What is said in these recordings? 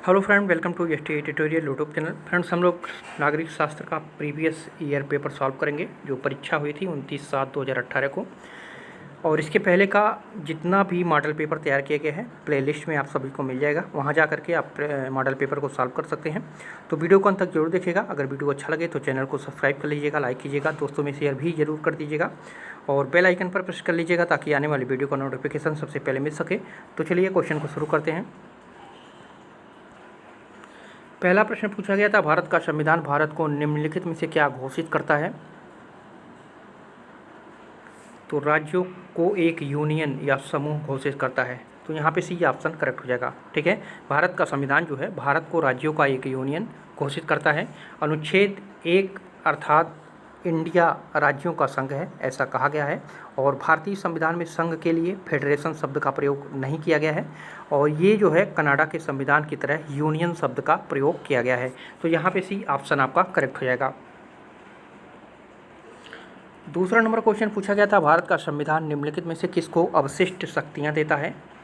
Hello friend, welcome to ST tutorial YouTube channel. Friends, हम लोग नागरिक शास्त्र का प्रीवियस ईयर पेपर सॉल्व करेंगे जो परीक्षा हुई थी 29/7/2018 को। और इसके पहले का जितना भी मॉडल पेपर तैयार किए गए हैं प्लेलिस्ट में आप सभी को मिल जाएगा, वहां जा करके आप मॉडल पेपर को सॉल्व कर सकते हैं। तो वीडियो को अंत तक जरूर देखिएगा। अगर वीडियो अच्छा लगे तो चैनल को सब्सक्राइब कर लीजिएगा, लाइक कीजिएगा, दोस्तों में शेयर भी जरूर कर दीजिएगा और बेल आइकन पर प्रेस कर लीजिएगा ताकि आने वाली वीडियो का नोटिफिकेशन सबसे पहले मिल सके। तो चलिए क्वेश्चन को शुरू करते हैं। पहला प्रश्न पूछा गया था, भारत का संविधान भारत को निम्नलिखित में से क्या घोषित करता है? तो राज्यों को एक यूनियन या समूह घोषित करता है। तो यहाँ पे सी ऑप्शन करेक्ट हो जाएगा। ठीक है, भारत का संविधान जो है भारत को राज्यों का एक यूनियन घोषित करता है। अनुच्छेद 1 अर्थात इंडिया राज्यों का संघ है, ऐसा कहा गया है। और भारतीय संविधान में संघ के लिए फेडरेशन शब्द का प्रयोग नहीं किया गया है। और ये जो है कनाडा के संविधान की तरह यूनियन शब्द का प्रयोग किया गया है। तो यहाँ पे सी ऑप्शन आपका करेक्ट हो जाएगा। दूसरा नंबर क्वेश्चन पूछा गया था, भारत का संविधान निम्नलिखित में से किसको अवशिष्ट शक्तियाँ देता है?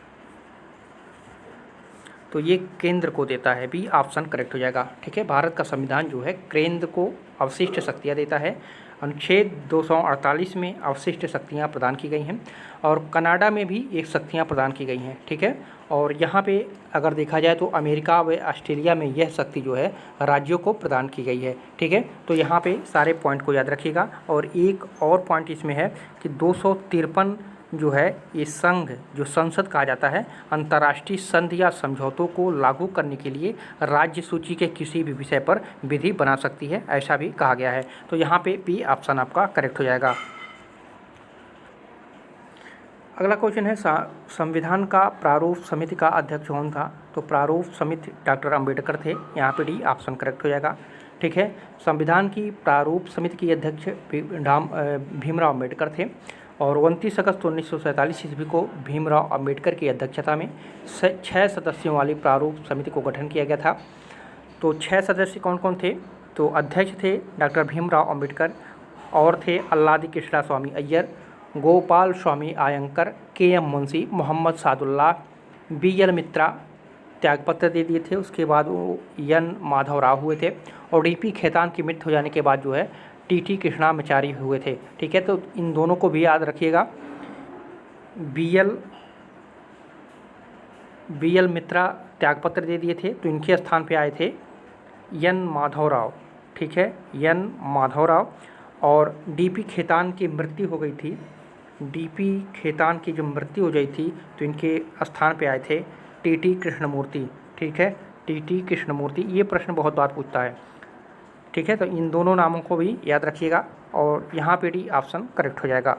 तो ये केंद्र को देता है, बी ऑप्शन करेक्ट हो जाएगा। ठीक है, भारत का संविधान जो है केंद्र को अवशिष्ट शक्तियाँ देता है। अनुच्छेद 248 में अवशिष्ट शक्तियाँ प्रदान की गई हैं और कनाडा में भी एक शक्तियाँ प्रदान की गई हैं। ठीक है, और यहाँ पे अगर देखा जाए तो अमेरिका व ऑस्ट्रेलिया में यह शक्ति जो है राज्यों को प्रदान की गई है। ठीक है, तो यहाँ पे सारे पॉइंट को याद रखिएगा। और एक और पॉइंट इसमें है कि 253 जो है ये संघ जो संसद कहा जाता है अंतर्राष्ट्रीय संधि या समझौतों को लागू करने के लिए राज्य सूची के किसी भी विषय पर विधि बना सकती है, ऐसा भी कहा गया है। तो यहाँ पे बी ऑप्शन आपका करेक्ट हो जाएगा। अगला क्वेश्चन है, संविधान का प्रारूप समिति का अध्यक्ष कौन था? तो प्रारूप समिति डॉक्टर अंबेडकर थे, यहाँ पे डी ऑप्शन करेक्ट हो जाएगा। ठीक है, संविधान की प्रारूप समिति के अध्यक्ष भीमराव अम्बेडकर थे और 29 अगस्त 1947 ईस्वी को भीमराव अम्बेडकर की अध्यक्षता में 6 सदस्यों वाली प्रारूप समिति को गठन किया गया था। तो 6 सदस्य कौन कौन थे? तो अध्यक्ष थे डॉक्टर भीमराव अम्बेडकर और थे अल्लादी कृष्णा स्वामी अय्यर, गोपाल स्वामी आयंकर, के.एम. मुंशी, मोहम्मद सादुल्लाह, बी.एल. मित्रा त्यागपत्र दे दिए थे। उसके बाद वो एन माधव राव हुए थे और डी.पी. खेतान की मृत्यु हो जाने के बाद जो है टी.टी. कृष्णामाचारी हुए थे। ठीक है, तो इन दोनों को भी याद रखिएगा। बी.एल. मित्रा त्यागपत्र दे दिए थे तो इनके स्थान पे आए थे एन माधव राव। ठीक है, एन माधव राव। और डी.पी. खेतान की मृत्यु हो गई थी, डी.पी. खेतान की जो मृत्यु हो गई थी तो इनके स्थान पे आए थे टी.टी. कृष्णमूर्ति। ठीक है, टी.टी. कृष्णमूर्ति, ये प्रश्न बहुत बार पूछता है। ठीक है, तो इन दोनों नामों को भी याद रखिएगा और यहाँ पे डी ऑप्शन करेक्ट हो जाएगा।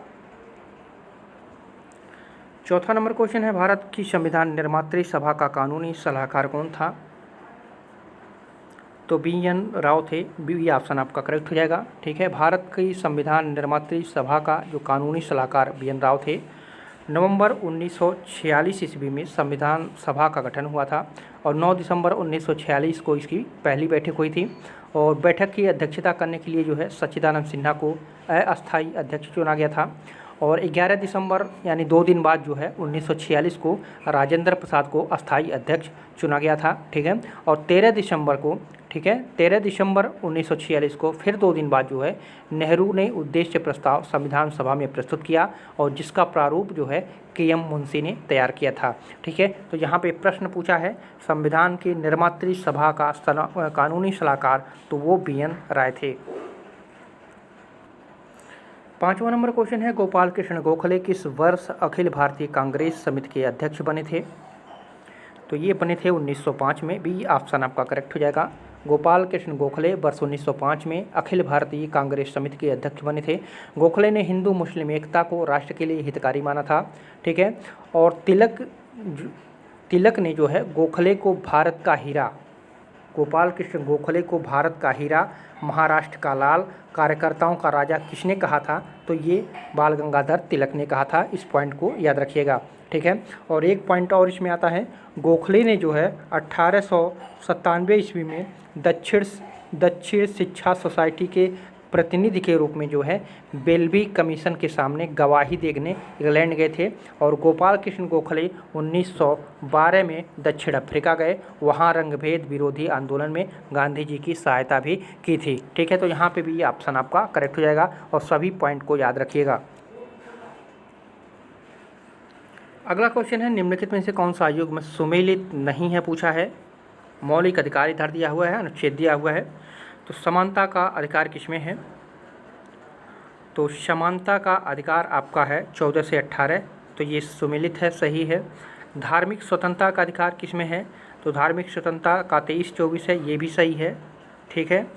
चौथा नंबर क्वेश्चन है, भारत की संविधान निर्मात्री सभा का कानूनी सलाहकार कौन था? तो बी.एन. राव थे, बी ऑप्शन आपका करेक्ट हो जाएगा। ठीक है, भारत की संविधान निर्मात्री सभा का जो कानूनी सलाहकार बी.एन. राव थे। नवंबर 1946 ईस्वी में संविधान सभा का गठन हुआ था और 9 दिसंबर 1946 को इसकी पहली बैठक हुई थी और बैठक की अध्यक्षता करने के लिए जो है सच्चिदानंद सिन्हा को अस्थायी अध्यक्ष चुना गया था। और 11 दिसंबर यानी 2 दिन बाद जो है 1946 को राजेंद्र प्रसाद को अस्थायी अध्यक्ष चुना गया था। ठीक है, और 13 दिसंबर को 1946 को फिर 2 दिन बाद जो है नेहरू ने उद्देश्य प्रस्ताव संविधान सभा में प्रस्तुत किया और जिसका प्रारूप जो है के.एम. मुंशी ने तैयार किया था। ठीक है, तो यहाँ पे प्रश्न पूछा है संविधान की निर्मात्री सभा का कानूनी सलाहकार, तो वो बी.एन. राय थे। 5वां नंबर क्वेश्चन है, गोपाल कृष्ण गोखले किस वर्ष अखिल भारतीय कांग्रेस समिति के अध्यक्ष बने थे? तो ये बने थे 1905 में, बी ऑप्शन आपका करेक्ट हो जाएगा। गोपाल कृष्ण गोखले वर्ष 1905 में अखिल भारतीय कांग्रेस समिति के अध्यक्ष बने थे। गोखले ने हिंदू मुस्लिम एकता को राष्ट्र के लिए हितकारी माना था। ठीक है, और तिलक ने जो है गोखले को भारत का हीरा, गोपाल कृष्ण गोखले को भारत का हीरा, महाराष्ट्र का लाल, कार्यकर्ताओं का राजा किसने कहा था? तो ये बाल गंगाधर तिलक ने कहा था। इस पॉइंट को याद रखिएगा। ठीक है, और एक पॉइंट और इसमें आता है, गोखले ने जो है 1897 ईस्वी में दक्षिण शिक्षा सोसाइटी के प्रतिनिधि के रूप में जो है बेल्वी कमीशन के सामने गवाही देने इंग्लैंड गए थे और गोपाल कृष्ण गोखले 1912 में दक्षिण अफ्रीका गए, वहाँ रंगभेद विरोधी आंदोलन में गांधी जी की सहायता भी की थी। ठीक है, तो यहाँ पे भी ये ऑप्शन आपका करेक्ट हो जाएगा और सभी पॉइंट को याद रखिएगा। अगला क्वेश्चन है निम्नलिखित में से कौन सा आयोग में सुमेलित नहीं है पूछा है। मौलिक अधिकार इधर दिया हुआ है, अनुच्छेद दिया हुआ है। तो समानता का अधिकार किसमें है? तो समानता का अधिकार आपका है 14 से 18, तो ये सुमेलित है, सही है। धार्मिक स्वतंत्रता का अधिकार किसमें है? तो धार्मिक स्वतंत्रता का 23-24 है, ये भी सही है। ठीक है,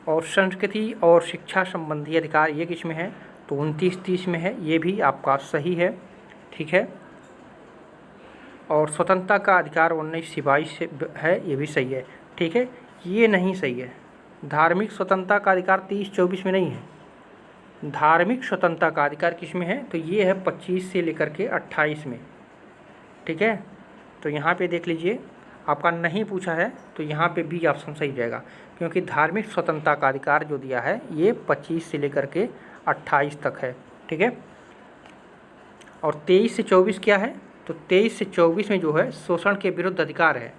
और संस्कृति और शिक्षा संबंधी अधिकार ये किसमें है? तो 29-30 में है, ये भी आपका सही है। ठीक है, और स्वतंत्रता का अधिकार 19-22 से है, ये भी सही है। ठीक है, ये नहीं सही है। धार्मिक स्वतंत्रता का अधिकार 23-24 में नहीं है। धार्मिक स्वतंत्रता का अधिकार किस में है? तो ये है 25 से लेकर के 28 में। ठीक है, तो यहाँ पे देख लीजिए, आपका नहीं पूछा है तो यहाँ पे बी ऑप्शन सही जाएगा, क्योंकि धार्मिक स्वतंत्रता का अधिकार जो दिया है ये 25 से लेकर के 28 तक है। ठीक है, और 23 से 24 क्या है? तो 23 से 24 में जो है शोषण के विरुद्ध अधिकार है।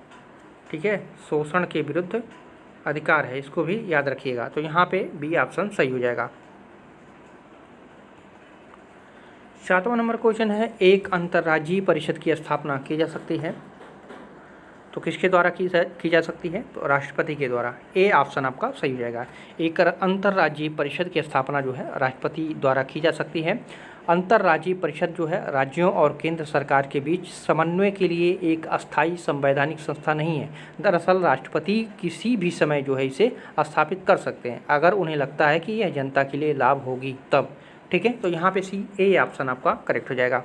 ठीक है, शोषण के विरुद्ध अधिकार है, इसको भी याद रखिएगा। तो यहाँ पे बी ऑप्शन सही हो जाएगा। 7वां नंबर क्वेश्चन है, एक अंतर्राज्यीय परिषद की स्थापना की जा सकती है, तो किसके द्वारा की जा सकती है? तो राष्ट्रपति के द्वारा। ए ऑप्शन आपका सही हो जाएगा। एक अंतर्राज्यीय परिषद की स्थापना जो है राष्ट्रपति द्वारा की जा सकती है। अंतर्राज्यीय परिषद जो है राज्यों और केंद्र सरकार के बीच समन्वय के लिए एक अस्थायी संवैधानिक संस्था नहीं है। दरअसल राष्ट्रपति किसी भी समय जो है इसे स्थापित कर सकते हैं अगर उन्हें लगता है कि यह जनता के लिए लाभ होगी तब। ठीक है, तो यहाँ पे सी ए ऑप्शन आपका करेक्ट हो जाएगा।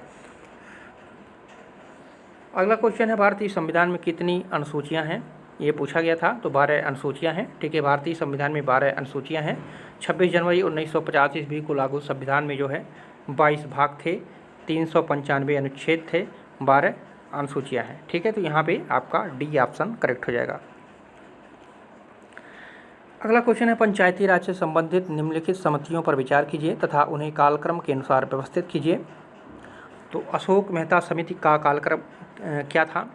अगला क्वेश्चन है, भारतीय संविधान में कितनी अनुसूचियाँ हैं? ये पूछा गया था, तो 12 अनुसूचियाँ हैं। ठीक है, भारतीय संविधान में 12 अनुसूचियाँ हैं। 26 जनवरी 1950 ईस्वी को लागू संविधान में जो है 22 भाग थे, 395 अनुच्छेद थे, 12 अनुसूचियाँ हैं। ठीक है, तो यहाँ पे आपका डी ऑप्शन करेक्ट हो जाएगा। अगला क्वेश्चन है, पंचायती राज से संबंधित निम्नलिखित समितियों पर विचार कीजिए तथा उन्हें कालक्रम के अनुसार व्यवस्थित कीजिए। तो अशोक मेहता समिति का कालक्रम क्या था?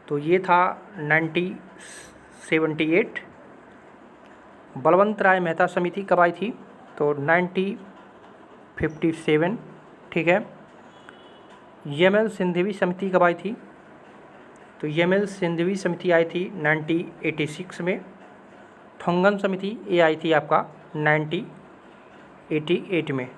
तो ये था 1978। बलवंत राय मेहता समिति कब आई थी? तो 1957। ठीक है, यमल सिंधवी समिति कब आई थी? तो यमल सिंधवी समिति आई थी 1986 में। थोंगन समिति ये आई थी आपका 1988 में।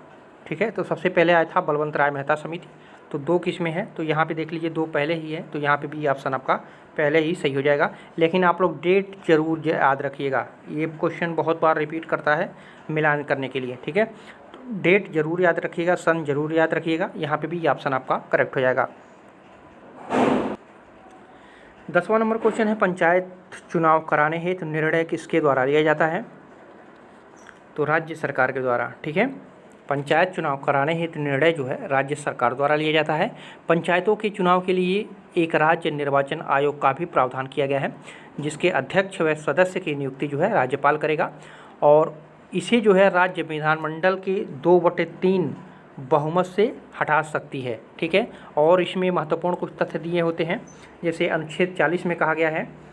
ठीक है, तो सबसे पहले आया था बलवंत राय मेहता समिति। तो 2 किस्में हैं, तो यहाँ पे देख लीजिए 2 पहले ही है, तो यहाँ पे भी ऑप्शन आपका पहले ही सही हो जाएगा। लेकिन आप लोग डेट जरूर याद रखिएगा, ये क्वेश्चन बहुत बार रिपीट करता है मिलान करने के लिए। ठीक है, तो डेट जरूर याद रखिएगा, सन जरूर याद रखिएगा, यहाँ पे भी ऑप्शन आपका करेक्ट हो जाएगा। 10वां नंबर क्वेश्चन है, पंचायत चुनाव कराने हेतु निर्णय किसके द्वारा लिया जाता है? तो राज्य सरकार के द्वारा। ठीक है, पंचायत चुनाव कराने हेतु निर्णय जो है राज्य सरकार द्वारा लिया जाता है। पंचायतों के चुनाव के लिए एक राज्य निर्वाचन आयोग का भी प्रावधान किया गया है, जिसके अध्यक्ष व सदस्य की नियुक्ति जो है राज्यपाल करेगा और इसे जो है राज्य विधानमंडल के 2/3 बहुमत से हटा सकती है। ठीक है, और इसमें महत्वपूर्ण कुछ तथ्य दिए होते हैं, जैसे अनुच्छेद 40 में कहा गया है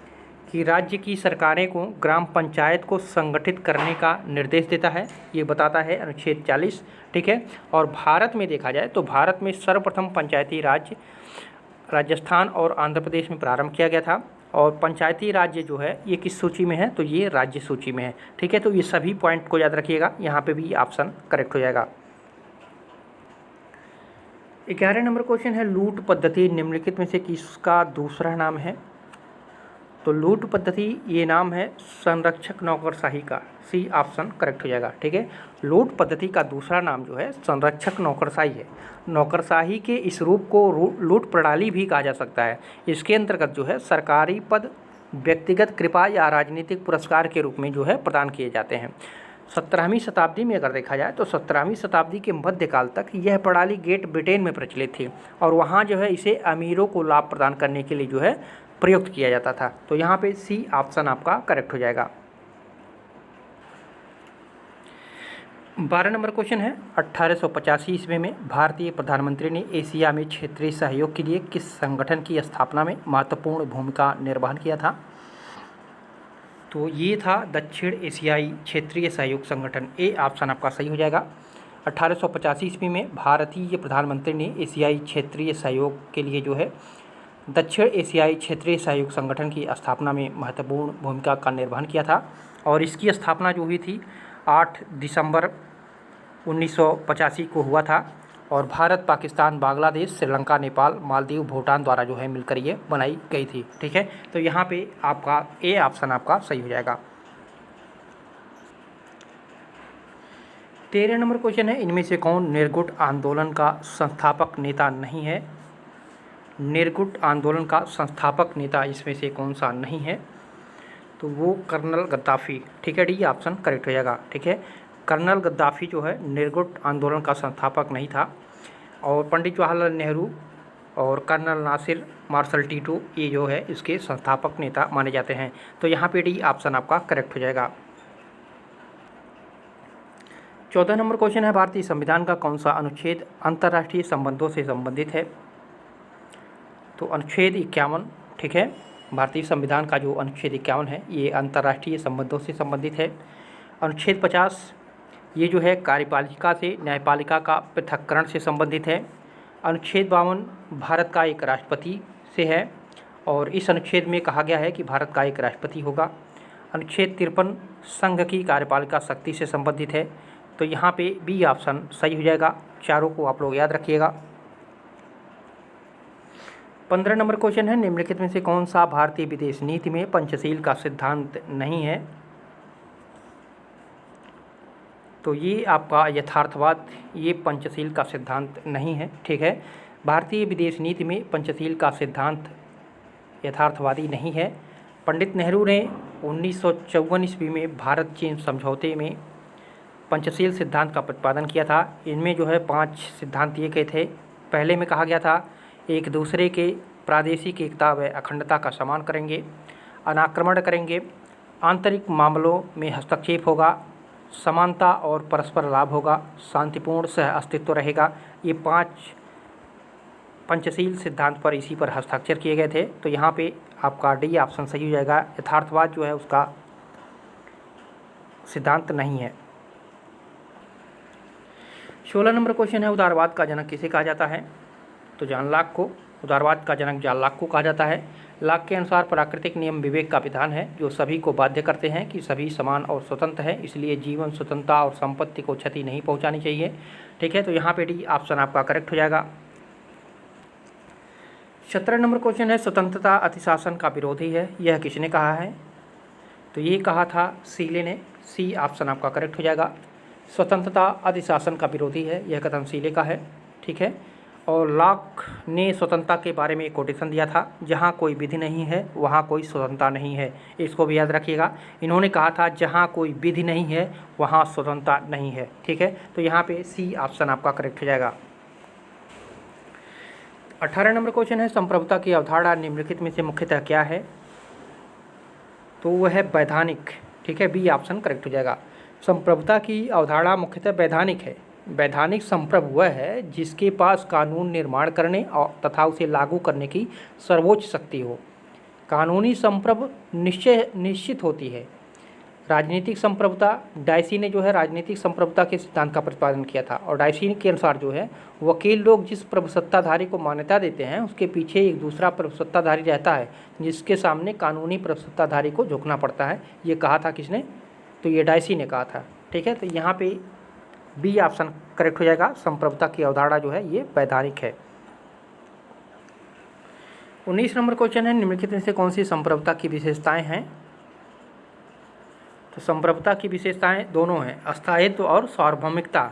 कि राज्य की सरकारें को ग्राम पंचायत को संगठित करने का निर्देश देता है, ये बताता है अनुच्छेद 40। ठीक है, और भारत में देखा जाए तो भारत में सर्वप्रथम पंचायती राज राजस्थान और आंध्र प्रदेश में प्रारंभ किया गया था और पंचायती राज्य जो है ये किस सूची में है? तो ये राज्य सूची में है। ठीक है, तो ये सभी पॉइंट को याद रखिएगा, यहाँ पे भी ऑप्शन करेक्ट हो जाएगा। 11 नंबर क्वेश्चन है, लूट पद्धति निम्नलिखित में से किसका दूसरा नाम है? तो लूट पद्धति ये नाम है संरक्षक नौकरशाही का, सी ऑप्शन करेक्ट हो जाएगा। ठीक है, लूट पद्धति का दूसरा नाम जो है संरक्षक नौकरशाही है। नौकरशाही के इस रूप को लूट प्रणाली भी कहा जा सकता है। इसके अंतर्गत जो है सरकारी पद व्यक्तिगत कृपा या राजनीतिक पुरस्कार के रूप में जो है प्रदान किए जाते हैं। 17वीं शताब्दी में अगर देखा जाए तो 17वीं शताब्दी के मध्यकाल तक यह प्रणाली ग्रेट ब्रिटेन में प्रचलित थी और वहाँ जो है इसे अमीरों को लाभ प्रदान करने के लिए जो है प्रयुक्त किया जाता था। तो यहाँ पे सी ऑप्शन आपका करेक्ट हो जाएगा। 12 नंबर क्वेश्चन है 1885 ईस्वी में भारतीय प्रधानमंत्री ने एशिया में क्षेत्रीय सहयोग के लिए किस संगठन की स्थापना में महत्वपूर्ण भूमिका निर्वहन किया था? तो ये था दक्षिण एशियाई क्षेत्रीय सहयोग संगठन। ए ऑप्शन आपका सही हो जाएगा। 1885 ईस्वी में भारतीय प्रधानमंत्री ने एशियाई क्षेत्रीय सहयोग के लिए जो है दक्षिण एशियाई क्षेत्रीय सहयोग संगठन की स्थापना में महत्वपूर्ण भूमिका का निर्वहन किया था और इसकी स्थापना जो हुई थी 8 दिसंबर 1985 को हुआ था और भारत, पाकिस्तान, बांग्लादेश, श्रीलंका, नेपाल, मालदीव, भूटान द्वारा जो है मिलकर ये बनाई गई थी। ठीक है, तो यहाँ पे आपका ए ऑप्शन आपका सही हो जाएगा। 13 नंबर क्वेश्चन है इनमें से कौन निर्गुट आंदोलन का संस्थापक नेता नहीं है? निर्गुट आंदोलन का संस्थापक नेता इसमें से कौन सा नहीं है? तो वो कर्नल गद्दाफी। ठीक है, डी ऑप्शन करेक्ट हो जाएगा। ठीक है, कर्नल गद्दाफी जो है निर्गुट आंदोलन का संस्थापक नहीं था और पंडित जवाहरलाल नेहरू और कर्नल नासिर मार्शल टीटो ये जो है इसके संस्थापक नेता माने जाते हैं। तो यहाँ पे डी ऑप्शन आपका करेक्ट हो जाएगा। 14 नंबर क्वेश्चन है भारतीय संविधान का कौन सा अनुच्छेद अंतर्राष्ट्रीय संबंधों से संबंधित है? तो अनुच्छेद 51। ठीक है, भारतीय संविधान का जो अनुच्छेद 51 है ये अंतर्राष्ट्रीय संबंधों से संबंधित है। अनुच्छेद 50 ये जो है कार्यपालिका से न्यायपालिका का पृथक्करण से संबंधित है। अनुच्छेद 52 भारत का एक राष्ट्रपति से है और इस अनुच्छेद में कहा गया है कि भारत का एक राष्ट्रपति होगा। अनुच्छेद 53 संघ की कार्यपालिका शक्ति से संबंधित है। तो यहाँ पे बी ऑप्शन सही हो जाएगा। चारों को आप लोग याद रखिएगा। 15 नंबर क्वेश्चन है निम्नलिखित में से कौन सा भारतीय विदेश नीति में पंचशील का सिद्धांत नहीं है? तो ये आपका यथार्थवाद, ये पंचशील का सिद्धांत नहीं है। ठीक है, भारतीय विदेश नीति में पंचशील का सिद्धांत यथार्थवादी नहीं है। पंडित नेहरू ने 1954 ईस्वी में भारत चीन समझौते में पंचशील सिद्धांत का प्रतिपादन किया था। इनमें जो है 5 सिद्धांत दिए गए थे। पहले में कहा गया था एक दूसरे के प्रादेशिक एकता व अखंडता का सम्मान करेंगे, अनाक्रमण करेंगे, आंतरिक मामलों में हस्तक्षेप होगा, समानता और परस्पर लाभ होगा, शांतिपूर्ण सह अस्तित्व रहेगा। ये 5 पंचशील सिद्धांत पर इसी पर हस्ताक्षर किए गए थे। तो यहाँ पे आपका डी ऑप्शन सही हो जाएगा। यथार्थवाद जो है उसका सिद्धांत नहीं है। 16 नंबर क्वेश्चन है उदारवाद का जनक किसे कहा जाता है? तो जॉन लॉक को उदारवाद का जनक जॉन लॉक को कहा जाता है। लॉक के अनुसार प्राकृतिक नियम विवेक का विधान है जो सभी को बाध्य करते हैं कि सभी समान और स्वतंत्र हैं, इसलिए जीवन, स्वतंत्रता और संपत्ति को क्षति नहीं पहुंचानी चाहिए। ठीक है, तो यहाँ पे डी ऑप्शन आपका करेक्ट हो जाएगा। 17 नंबर क्वेश्चन है स्वतंत्रता अतिशासन का विरोधी है, यह किसने कहा है? तो ये कहा था सीले ने। सी ऑप्शन आपका करेक्ट हो जाएगा। स्वतंत्रता अतिशासन का विरोधी है, यह कथन सीले का है। ठीक है, और लॉक ने स्वतंत्रता के बारे में एक कोटेशन दिया था, जहाँ कोई विधि नहीं है वहाँ कोई स्वतंत्रता नहीं है। इसको भी याद रखिएगा। इन्होंने कहा था जहाँ कोई विधि नहीं है वहाँ स्वतंत्रता नहीं है। ठीक है, तो यहाँ पे सी ऑप्शन आपका करेक्ट हो जाएगा। 18 नंबर क्वेश्चन है संप्रभुता की अवधारणा निम्नलिखित में से मुख्यतः क्या है? तो वह है वैधानिक। ठीक है, बी ऑप्शन करेक्ट हो जाएगा। संप्रभुता की अवधारणा मुख्यतः वैधानिक है। वैधानिक संप्रभु वह है जिसके पास कानून निर्माण करने और तथा उसे लागू करने की सर्वोच्च शक्ति हो। कानूनी संप्रभु निश्चित होती है। राजनीतिक संप्रभुता, डायसी ने जो है राजनीतिक संप्रभुता के सिद्धांत का प्रतिपादन किया था और डायसी के अनुसार जो है वकील लोग जिस प्रभुसत्ताधारी को मान्यता देते हैं उसके पीछे एक दूसरा प्रभुसत्ताधारी रहता है जिसके सामने कानूनी प्रभुसत्ताधारी को झुकना पड़ता है। ये कहा था किसने? तो ये डायसी ने कहा था। ठीक है, तो यहाँ पे बी ऑप्शन करेक्ट हो जाएगा। संप्रभुता की अवधारणा जो है ये वैधानिक है। 19 नंबर क्वेश्चन है निम्नलिखित में से कौन सी संप्रभुता की विशेषताएं हैं? तो संप्रभुता की विशेषताएं दोनों हैं, अस्थायित्व और सार्वभौमिकता।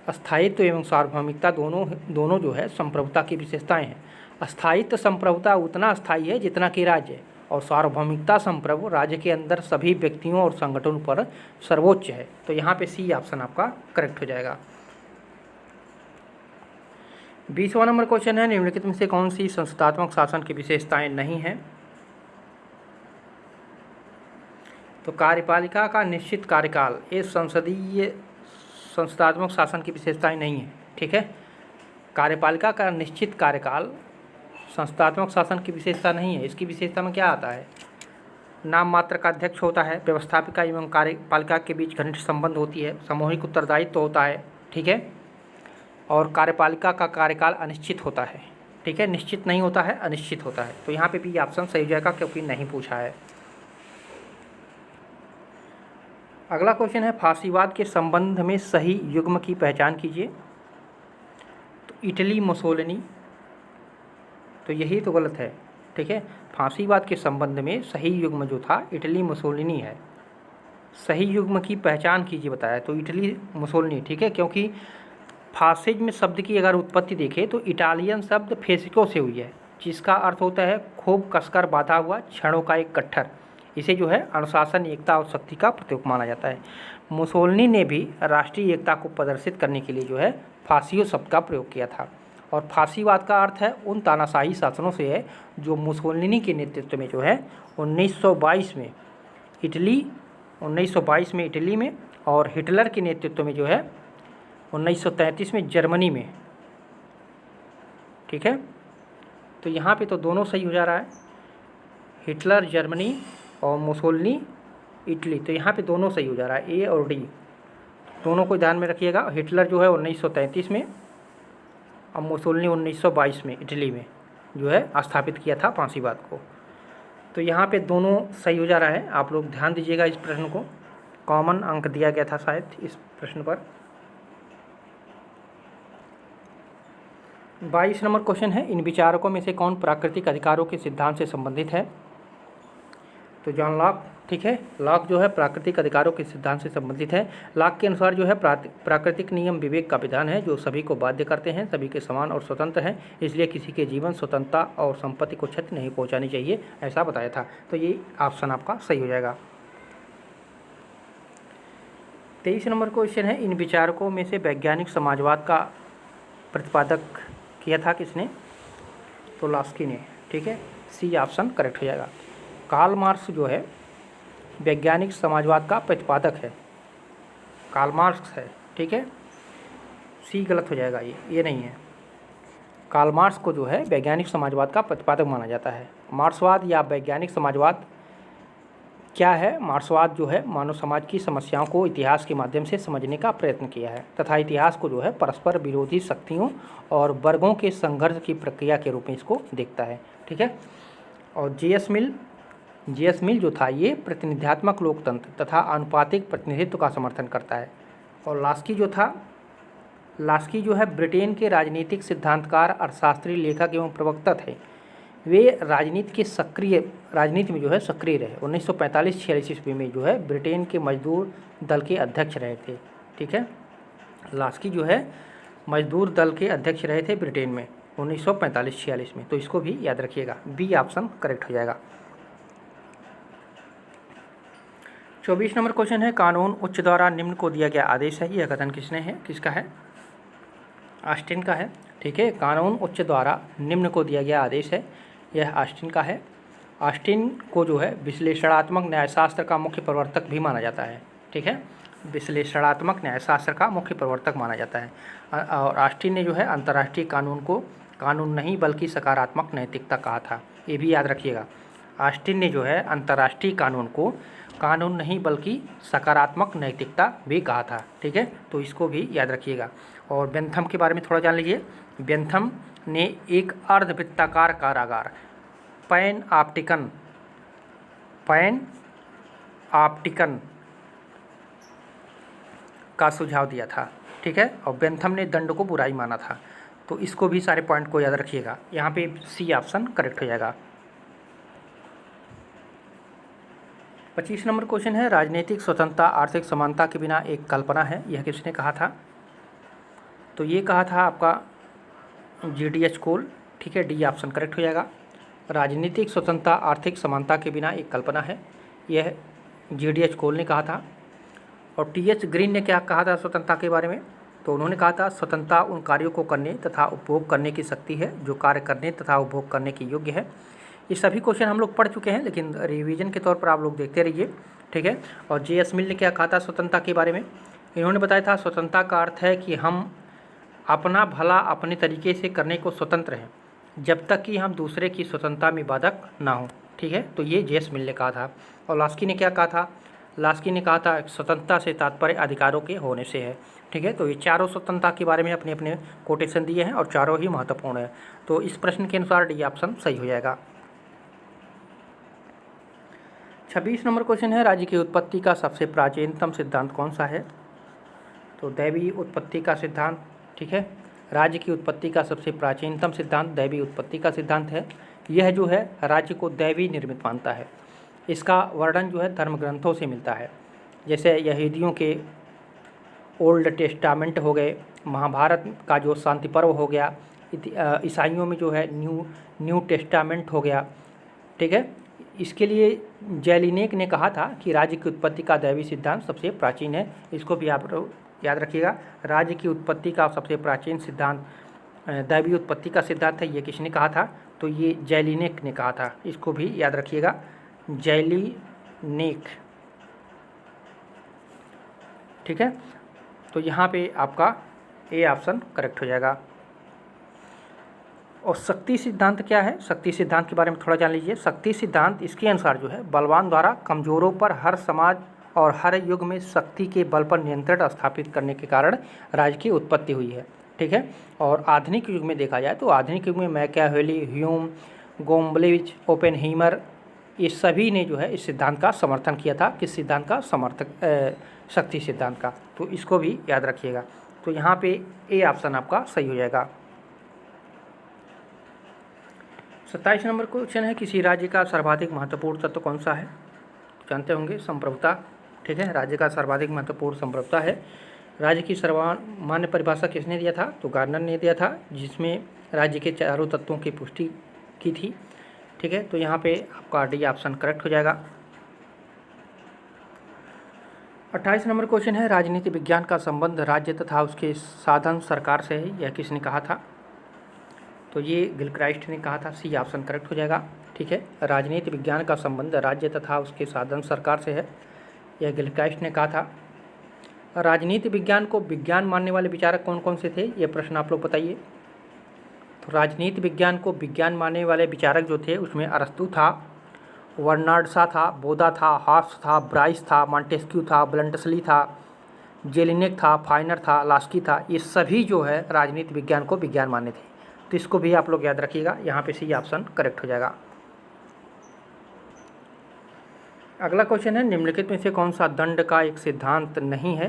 अस्थायित्व एवं सार्वभौमिकता दोनों जो है संप्रभुता की विशेषताएं हैं। अस्थायित्व संप्रभुता उतना अस्थायी है जितना कि राज्य, और सार्वभौमिकता संप्रभु राज्य के अंदर सभी व्यक्तियों और संगठनों पर सर्वोच्च है। तो यहाँ पे सी ऑप्शन आपका करेक्ट हो जाएगा। 20वां नंबर क्वेश्चन है निम्नलिखित में से कौन सी संस्थात्मक शासन की विशेषताएं नहीं हैं? तो कार्यपालिका का निश्चित कार्यकाल, ये संस्थात्मक शासन की विशेषताएं नहीं है। ठीक है, कार्यपालिका का निश्चित कार्यकाल संस्थात्मक शासन की विशेषता नहीं है। इसकी विशेषता में क्या आता है? नाम मात्र का अध्यक्ष होता है, व्यवस्थापिका एवं कार्यपालिका के बीच घनिष्ठ संबंध होती है, सामूहिक उत्तरदायित्व होता है। ठीक है, और कार्यपालिका का कार्यकाल अनिश्चित होता है। ठीक है, निश्चित नहीं होता है, अनिश्चित होता है। तो यहाँ पे भी ऑप्शन सही हो जाएगा क्योंकि नहीं पूछा है। अगला क्वेश्चन है फासीवाद के संबंध में सही युग्म की पहचान कीजिए। तो इटली मुसोलिनी, तो यही तो गलत है। ठीक है, फांसीवाद के संबंध में सही युग्म जो था इटली मुसोलिनी है। सही युग्म की पहचान कीजिए बताया, तो इटली मुसोलिनी। ठीक है, क्योंकि फासिज्म शब्द की अगर उत्पत्ति देखें तो इटालियन शब्द फेसिको से हुई है, जिसका अर्थ होता है खूब कसकर बांधा हुआ क्षणों का एक गट्ठर। इसे जो है अनुशासन, एकता और शक्ति का प्रतीक माना जाता है। मुसोलिनी ने भी राष्ट्रीय एकता को प्रदर्शित करने के लिए जो है फासियो शब्द का प्रयोग किया था। और फासीवाद का अर्थ है उन तानाशाही शासनों से है जो मुसोलिनी के नेतृत्व में जो है 1922 में इटली में और हिटलर के नेतृत्व में जो है 1933 में जर्मनी में। ठीक है, तो यहाँ पे तो दोनों सही हो जा रहा है, हिटलर जर्मनी और मुसोलिनी इटली। तो यहाँ पे दोनों सही हो जा रहा है, ए और डी दोनों को ध्यान में रखिएगा। हिटलर जो है 1933 में और मुसोलिनी 1922 में इटली में जो है स्थापित किया था फांसीवाद को। तो यहाँ पे दोनों सही हो जा रहा है। आप लोग ध्यान दीजिएगा, इस प्रश्न को कॉमन अंक दिया गया था शायद इस प्रश्न पर। 22 नंबर क्वेश्चन है, इन विचारकों में से कौन प्राकृतिक अधिकारों के सिद्धांत से संबंधित है? तो जॉन लॉक। ठीक है, लॉक जो है प्राकृतिक अधिकारों के सिद्धांत से संबंधित है। लॉक के अनुसार जो है प्राकृतिक नियम विवेक का विधान है जो सभी को बाध्य करते हैं, सभी के समान और स्वतंत्र हैं, इसलिए किसी के जीवन, स्वतंत्रता और संपत्ति को क्षति नहीं पहुंचानी चाहिए, ऐसा बताया था। तो ये ऑप्शन आपका सही हो जाएगा। 23 नंबर क्वेश्चन है, इन विचारकों में से वैज्ञानिक समाजवाद का प्रतिपादक किया था किसने? तो लास्की ने। ठीक है, सी ऑप्शन करेक्ट हो जाएगा। कार्ल मार्क्स जो है वैज्ञानिक समाजवाद का प्रतिपादक है, कार्ल मार्क्स है। ठीक है, सी गलत हो जाएगा, ये नहीं है। कार्ल मार्क्स को जो है वैज्ञानिक समाजवाद का प्रतिपादक माना जाता है। मार्क्सवाद या वैज्ञानिक समाजवाद क्या है? मार्क्सवाद जो है मानव समाज की समस्याओं को इतिहास के माध्यम से समझने का प्रयत्न किया है तथा इतिहास को जो है परस्पर विरोधी शक्तियों और वर्गों के संघर्ष की प्रक्रिया के रूप में इसको देखता है। ठीक है, और जे.एस. मिल जो था ये प्रतिनिध्यात्मक लोकतंत्र तथा आनुपातिक प्रतिनिधित्व का समर्थन करता है। और लास्की जो है ब्रिटेन के राजनीतिक सिद्धांतकार, अर्थशास्त्री, लेखक एवं प्रवक्ता थे। वे राजनीति में जो है सक्रिय रहे। 1945-46 ईस्वी में जो है ब्रिटेन के मजदूर दल के अध्यक्ष रहे थे। ठीक है, लास्की जो है मजदूर दल के अध्यक्ष रहे थे ब्रिटेन में 1945-46 में। तो इसको भी याद रखिएगा, बी ऑप्शन करेक्ट हो जाएगा। 24 नंबर क्वेश्चन है, कानून उच्च द्वारा निम्न को दिया गया आदेश है, यह कथन किसने है? किसका है? ऑस्टिन का है। ठीक है, कानून उच्च द्वारा निम्न को दिया गया आदेश है, यह ऑस्टिन का है। ऑस्टिन को जो है विश्लेषणात्मक न्यायशास्त्र का मुख्य प्रवर्तक भी माना जाता है। ठीक है, विश्लेषणात्मक न्यायशास्त्र का मुख्य प्रवर्तक माना जाता है। और ऑस्टिन ने जो है अंतर्राष्ट्रीय कानून को कानून नहीं बल्कि सकारात्मक नैतिकता कहा था, ये भी याद रखिएगा। ऑस्टिन ने जो है अंतर्राष्ट्रीय कानून को कानून नहीं बल्कि सकारात्मक नैतिकता भी कहा था। ठीक है, तो इसको भी याद रखिएगा। और बेंथम के बारे में थोड़ा जान लीजिए। बेंथम ने एक अर्धवृत्ताकार कारागार पैन ऑप्टिकन का सुझाव दिया था। ठीक है, और बेंथम ने दंड को बुराई माना था। तो इसको भी सारे पॉइंट को याद रखिएगा। यहाँ पे सी ऑप्शन करेक्ट हो जाएगा। 25 नंबर क्वेश्चन है, राजनीतिक स्वतंत्रता आर्थिक समानता के बिना एक कल्पना है, यह किसने कहा था? तो ये कहा था आपका G.D.H. कोल। ठीक है, डी ऑप्शन करेक्ट हो जाएगा। राजनीतिक स्वतंत्रता आर्थिक समानता के बिना एक कल्पना है, यह G.D.H. कोल ने कहा था। और T.H. ग्रीन ने क्या कहा था स्वतंत्रता के बारे में? तो उन्होंने कहा था स्वतंत्रता उन कार्यों को करने तथा उपभोग करने की शक्ति है जो कार्य करने तथा उपभोग करने के योग्य है। ये सभी क्वेश्चन हम लोग पढ़ चुके हैं, लेकिन रिवीजन के तौर पर आप लोग देखते रहिए। ठीक है, और J.S. मिल ने क्या कहा था स्वतंत्रता के बारे में? इन्होंने बताया था स्वतंत्रता का अर्थ है कि हम अपना भला अपने तरीके से करने को स्वतंत्र हैं, जब तक कि हम दूसरे की स्वतंत्रता में बाधक ना हो। ठीक है, तो ये जेस मिल ने कहा था। और लास्की ने क्या कहा था? लास्की ने कहा था स्वतंत्रता से तात्पर्य अधिकारों के होने से है। ठीक है, तो ये चारों स्वतंत्रता के बारे में अपने अपने कोटेशन दिए हैं और चारों ही महत्वपूर्ण है। तो इस प्रश्न के अनुसार डी ऑप्शन सही हो जाएगा। 26 नंबर क्वेश्चन है, राज्य की उत्पत्ति का सबसे प्राचीनतम सिद्धांत कौन सा है? तो दैवीय उत्पत्ति का सिद्धांत। ठीक है, राज्य की उत्पत्ति का सबसे प्राचीनतम सिद्धांत दैवीय उत्पत्ति का सिद्धांत है। यह जो है राज्य को दैवी निर्मित मानता है। इसका वर्णन जो है धर्म ग्रंथों से मिलता है, जैसे यहूदियों के ओल्ड टेस्टामेंट हो गए, महाभारत का जो शांति पर्व हो गया, ईसाइयों में जो है न्यू टेस्टामेंट हो गया। ठीक है, इसके लिए जेलिनेक ने कहा था कि राज्य की उत्पत्ति का दैवी सिद्धांत सबसे प्राचीन है। इसको भी आप याद रखिएगा, राज्य की उत्पत्ति का सबसे प्राचीन सिद्धांत दैवीय उत्पत्ति का सिद्धांत है। ये किसने कहा था? तो ये जेलिनेक ने कहा था। इसको भी याद रखिएगा, जेलिनेक। ठीक है, तो यहाँ पे आपका ए ऑप्शन करेक्ट हो जाएगा। और शक्ति सिद्धांत क्या है? शक्ति सिद्धांत के बारे में थोड़ा जान लीजिए। शक्ति सिद्धांत इसके अनुसार जो है बलवान द्वारा कमजोरों पर हर समाज और हर युग में शक्ति के बल पर नियंत्रण स्थापित करने के कारण राज्य की उत्पत्ति हुई है। ठीक है, और आधुनिक युग में देखा जाए तो आधुनिक युग में मैकियावेली, ह्यूम, गोम्बलेविच, ओपेनहीमर, ये सभी ने जो है इस सिद्धांत का समर्थन किया था। किस सिद्धांत का? शक्ति सिद्धांत का। तो इसको भी याद रखिएगा। तो यहाँ पे ए ऑप्शन आपका सही हो जाएगा। 27 नंबर क्वेश्चन है, किसी राज्य का सर्वाधिक महत्वपूर्ण तत्व कौन सा है? जानते होंगे, संप्रभुता। ठीक है, राज्य का सर्वाधिक महत्वपूर्ण संप्रभुता है। राज्य की सर्वमान्य परिभाषा किसने दिया था? तो गार्नर ने दिया था, जिसमें राज्य के चारों तत्वों की पुष्टि की थी। ठीक है, तो यहाँ पे आपका डी ऑप्शन करेक्ट हो जाएगा। 28 नंबर क्वेश्चन है, राजनीति विज्ञान का संबंध राज्य तथा उसके साधन सरकार से है। यह किसने कहा था? तो ये गिलक्राइस्ट ने कहा था। सी ऑप्शन करेक्ट हो जाएगा। ठीक है, राजनीति विज्ञान का संबंध राज्य तथा उसके साधन सरकार से है, यह गिलक्राइस्ट ने कहा था। राजनीति विज्ञान को विज्ञान मानने वाले विचारक कौन कौन से थे? ये प्रश्न आप लोग बताइए। तो राजनीति विज्ञान को विज्ञान मानने वाले विचारक जो थे उसमें अरस्तु था, बर्नार्ड शॉ था, बोधा था, हॉब्स था, ब्राइस था, मॉन्टेस्क्यू था, ब्लंटसली था, जेलिनेक था, फाइनर था, लास्की था। ये सभी जो है राजनीति विज्ञान को विज्ञान माने थे। तो इसको भी आप लोग याद रखिएगा। यहाँ पे सी ऑप्शन करेक्ट हो जाएगा। अगला क्वेश्चन है, निम्नलिखित में से कौन सा दंड का एक सिद्धांत नहीं है?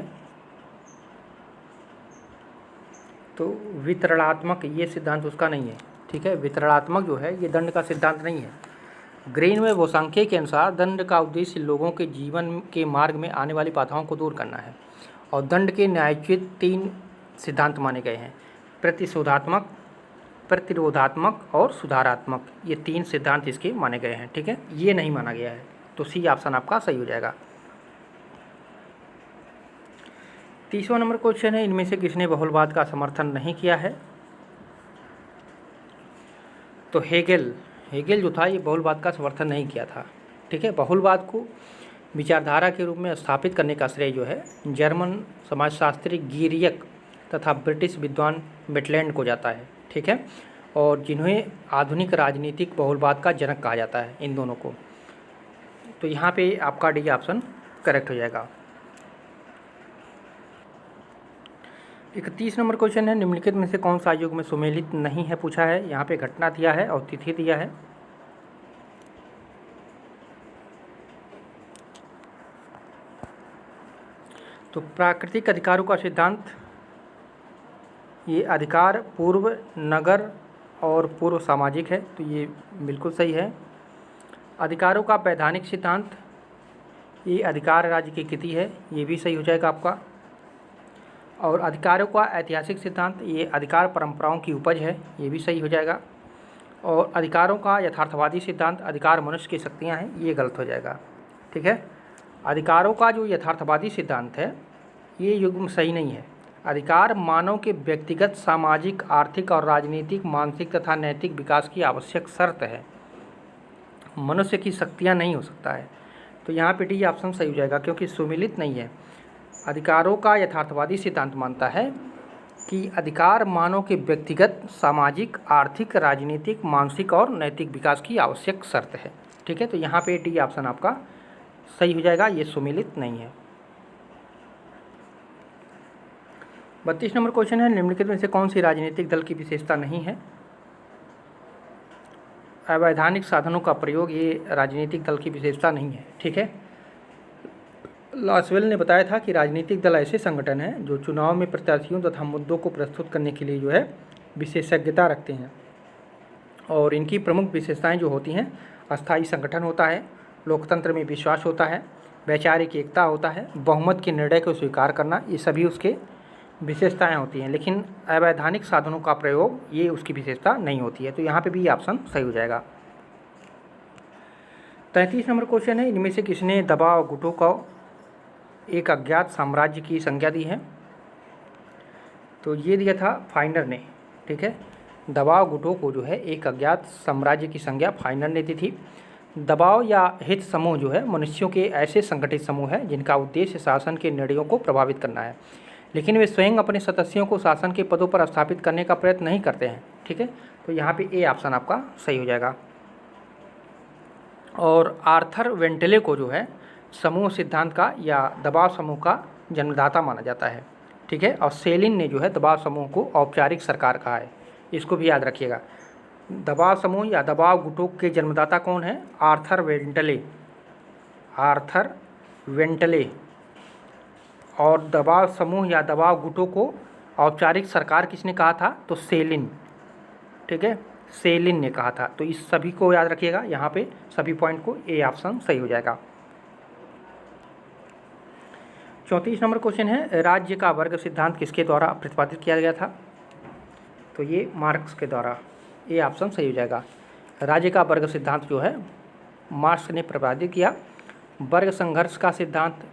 तो वितरणात्मक, ये सिद्धांत उसका नहीं है। ठीक है, वितरणात्मक जो है ये दंड का सिद्धांत नहीं है। ग्रीन में बोसांख्ये के अनुसार दंड का उद्देश्य लोगों के जीवन के मार्ग में आने वाली बाधाओं को दूर करना है। और दंड के न्यायोचित 3 सिद्धांत माने गए हैं, प्रतिशोधात्मक, प्रतिरोधात्मक और सुधारात्मक। ये 3 सिद्धांत इसके माने गए हैं। ठीक है, ये नहीं माना गया है। तो सी ऑप्शन आपका सही हो जाएगा। 30वां नंबर क्वेश्चन है, इनमें से किसने बहुलवाद का समर्थन नहीं किया है? तो हेगेल जो था ये बहुलवाद का समर्थन नहीं किया था। ठीक है, बहुलवाद को विचारधारा के रूप में स्थापित करने का श्रेय जो है जर्मन समाजशास्त्री गिरियक तथा ब्रिटिश विद्वान मेटलैंड को जाता है। ठीक है, और जिन्हें आधुनिक राजनीतिक बहुलवाद का जनक कहा जाता है, इन दोनों को। तो यहाँ पे आपका डी ऑप्शन करेक्ट हो जाएगा। 31 नंबर क्वेश्चन है, निम्नलिखित में से कौन सा युग में सुमेलित नहीं है पूछा है। यहाँ पे घटना दिया है और तिथि दिया है। तो प्राकृतिक अधिकारों का सिद्धांत, ये अधिकार पूर्व नगर और पूर्व सामाजिक है, तो ये बिल्कुल सही है। अधिकारों का वैधानिक सिद्धांत, ये अधिकार राज्य की कृति है, ये भी सही हो जाएगा आपका। और अधिकारों का ऐतिहासिक सिद्धांत, ये अधिकार परंपराओं की उपज है, ये भी सही हो जाएगा। और अधिकारों का यथार्थवादी सिद्धांत, अधिकार मनुष्य की शक्तियाँ हैं, ये गलत हो जाएगा। ठीक है, अधिकारों का जो यथार्थवादी सिद्धांत है ये युग्म सही नहीं है। अधिकार मानव के व्यक्तिगत, सामाजिक, आर्थिक और राजनीतिक, मानसिक तथा नैतिक विकास की आवश्यक शर्त है, मनुष्य की शक्तियाँ नहीं हो सकता है। तो यहाँ पे डी ऑप्शन सही हो जाएगा, क्योंकि सुमिलित नहीं है। अधिकारों का यथार्थवादी सिद्धांत मानता है कि अधिकार मानव के व्यक्तिगत, सामाजिक, आर्थिक, राजनीतिक, मानसिक और नैतिक विकास की आवश्यक शर्त है। ठीक है, तो यहाँ पे डी ऑप्शन आपका सही हो जाएगा, ये सुमेलित नहीं है। 32 नंबर क्वेश्चन है, निम्नलिखित में से कौन सी राजनीतिक दल की विशेषता नहीं है? अवैधानिक साधनों का प्रयोग ये राजनीतिक दल की विशेषता नहीं है। ठीक है, लासवेल ने बताया था कि राजनीतिक दल ऐसे संगठन हैं जो चुनाव में प्रत्याशियों तथा मुद्दों को प्रस्तुत करने के लिए जो है विशेषज्ञता रखते हैं, और इनकी प्रमुख विशेषताएं जो होती हैं, अस्थायी संगठन होता है, लोकतंत्र में विश्वास होता है, वैचारिक एकता होता है, बहुमत के निर्णय को स्वीकार करना, ये सभी उसके विशेषताएं होती हैं। लेकिन अवैधानिक साधनों का प्रयोग ये उसकी विशेषता नहीं होती है, तो यहाँ पे भी ऑप्शन सही हो जाएगा। 33 नंबर क्वेश्चन है, इनमें से किसने दबाव गुटों को एक अज्ञात साम्राज्य की संज्ञा दी है? तो ये दिया था फाइनर ने। ठीक है, दबाव गुटों को जो है एक अज्ञात साम्राज्य की संज्ञा फाइनर ने दी थी। दबाव या हित समूह जो है मनुष्यों के ऐसे संगठित समूह है जिनका उद्देश्य शासन के निर्णयों को प्रभावित करना है, लेकिन वे स्वयं अपने सदस्यों को शासन के पदों पर स्थापित करने का प्रयत्न नहीं करते हैं। ठीक है, तो यहाँ पे ए ऑप्शन आपका सही हो जाएगा। और आर्थर वेंटले को जो है समूह सिद्धांत का या दबाव समूह का जन्मदाता माना जाता है। ठीक है, और सेलिन ने जो है दबाव समूह को औपचारिक सरकार कहा है, इसको भी याद रखिएगा। दबाव समूह या दबाव गुटों के जन्मदाता कौन है? आर्थर वेंटले। आर्थर वेंटले। और दबाव समूह या दबाव गुटों को औपचारिक सरकार किसने कहा था? तो सेलिन। ठीक है, सेलिन ने कहा था। तो इस सभी को याद रखिएगा, यहाँ पे सभी पॉइंट को ए ऑप्शन सही हो जाएगा। 34 नंबर क्वेश्चन है, राज्य का वर्ग सिद्धांत किसके द्वारा प्रतिपादित किया गया था? तो ये मार्क्स के द्वारा, ए ऑप्शन सही हो जाएगा। राज्य का वर्ग सिद्धांत जो है मार्क्स ने प्रतिपादित किया। वर्ग संघर्ष का सिद्धांत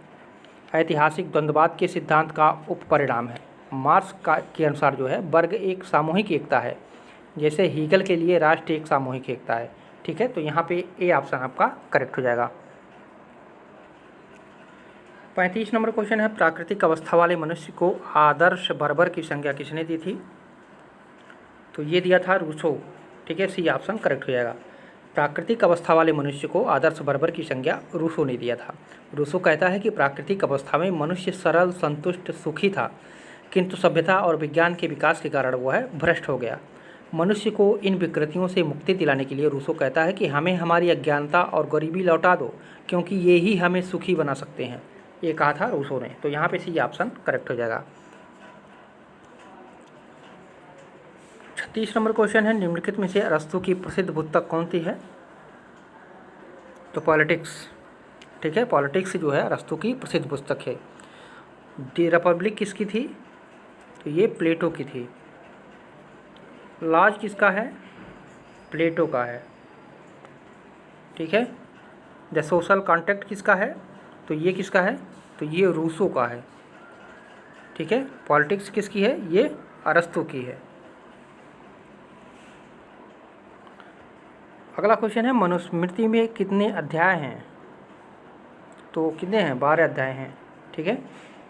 ऐतिहासिक द्वंद्ववाद के सिद्धांत का उपपरिणाम है। मार्क्स के अनुसार जो है वर्ग एक सामूहिक एकता है, जैसे हीगल के लिए राष्ट्र एक सामूहिक एकता है। ठीक है, तो यहाँ पे ए ऑप्शन आपका करेक्ट हो जाएगा। 35 नंबर क्वेश्चन है, प्राकृतिक अवस्था वाले मनुष्य को आदर्श बर्बर की संज्ञा किसने दी थी? तो ये दिया था रूसो। ठीक है, सी ऑप्शन करेक्ट हो जाएगा। प्राकृतिक अवस्था वाले मनुष्य को आदर्श बर्बर की संज्ञा रूसो ने दिया था। रूसो कहता है कि प्राकृतिक अवस्था में मनुष्य सरल, संतुष्ट, सुखी था, किंतु सभ्यता और विज्ञान के विकास के कारण वह भ्रष्ट हो गया। मनुष्य को इन विकृतियों से मुक्ति दिलाने के लिए रूसो कहता है कि हमें हमारी अज्ञानता और गरीबी लौटा दो, क्योंकि ये ही हमें सुखी बना सकते हैं। ये कहा था रूसो ने, तो यहाँ पे सी ऑप्शन करेक्ट हो जाएगा। 36 नंबर क्वेश्चन है, निम्नलिखित में से अरस्तु की प्रसिद्ध पुस्तक कौन सी है? तो पॉलिटिक्स। ठीक है, पॉलिटिक्स जो है अरस्तु की प्रसिद्ध पुस्तक है। दी रिपब्लिक किसकी थी? तो ये प्लेटो की थी। लॉज किसका है? प्लेटो का है। ठीक है, द सोशल कॉन्ट्रैक्ट किसका है? तो ये किसका है? तो ये रूसो का है। ठीक है, पॉलिटिक्स किसकी है? ये अरस्तु की है। अगला क्वेश्चन है, मनुस्मृति में कितने अध्याय हैं? तो कितने हैं? 12 अध्याय हैं। ठीक है,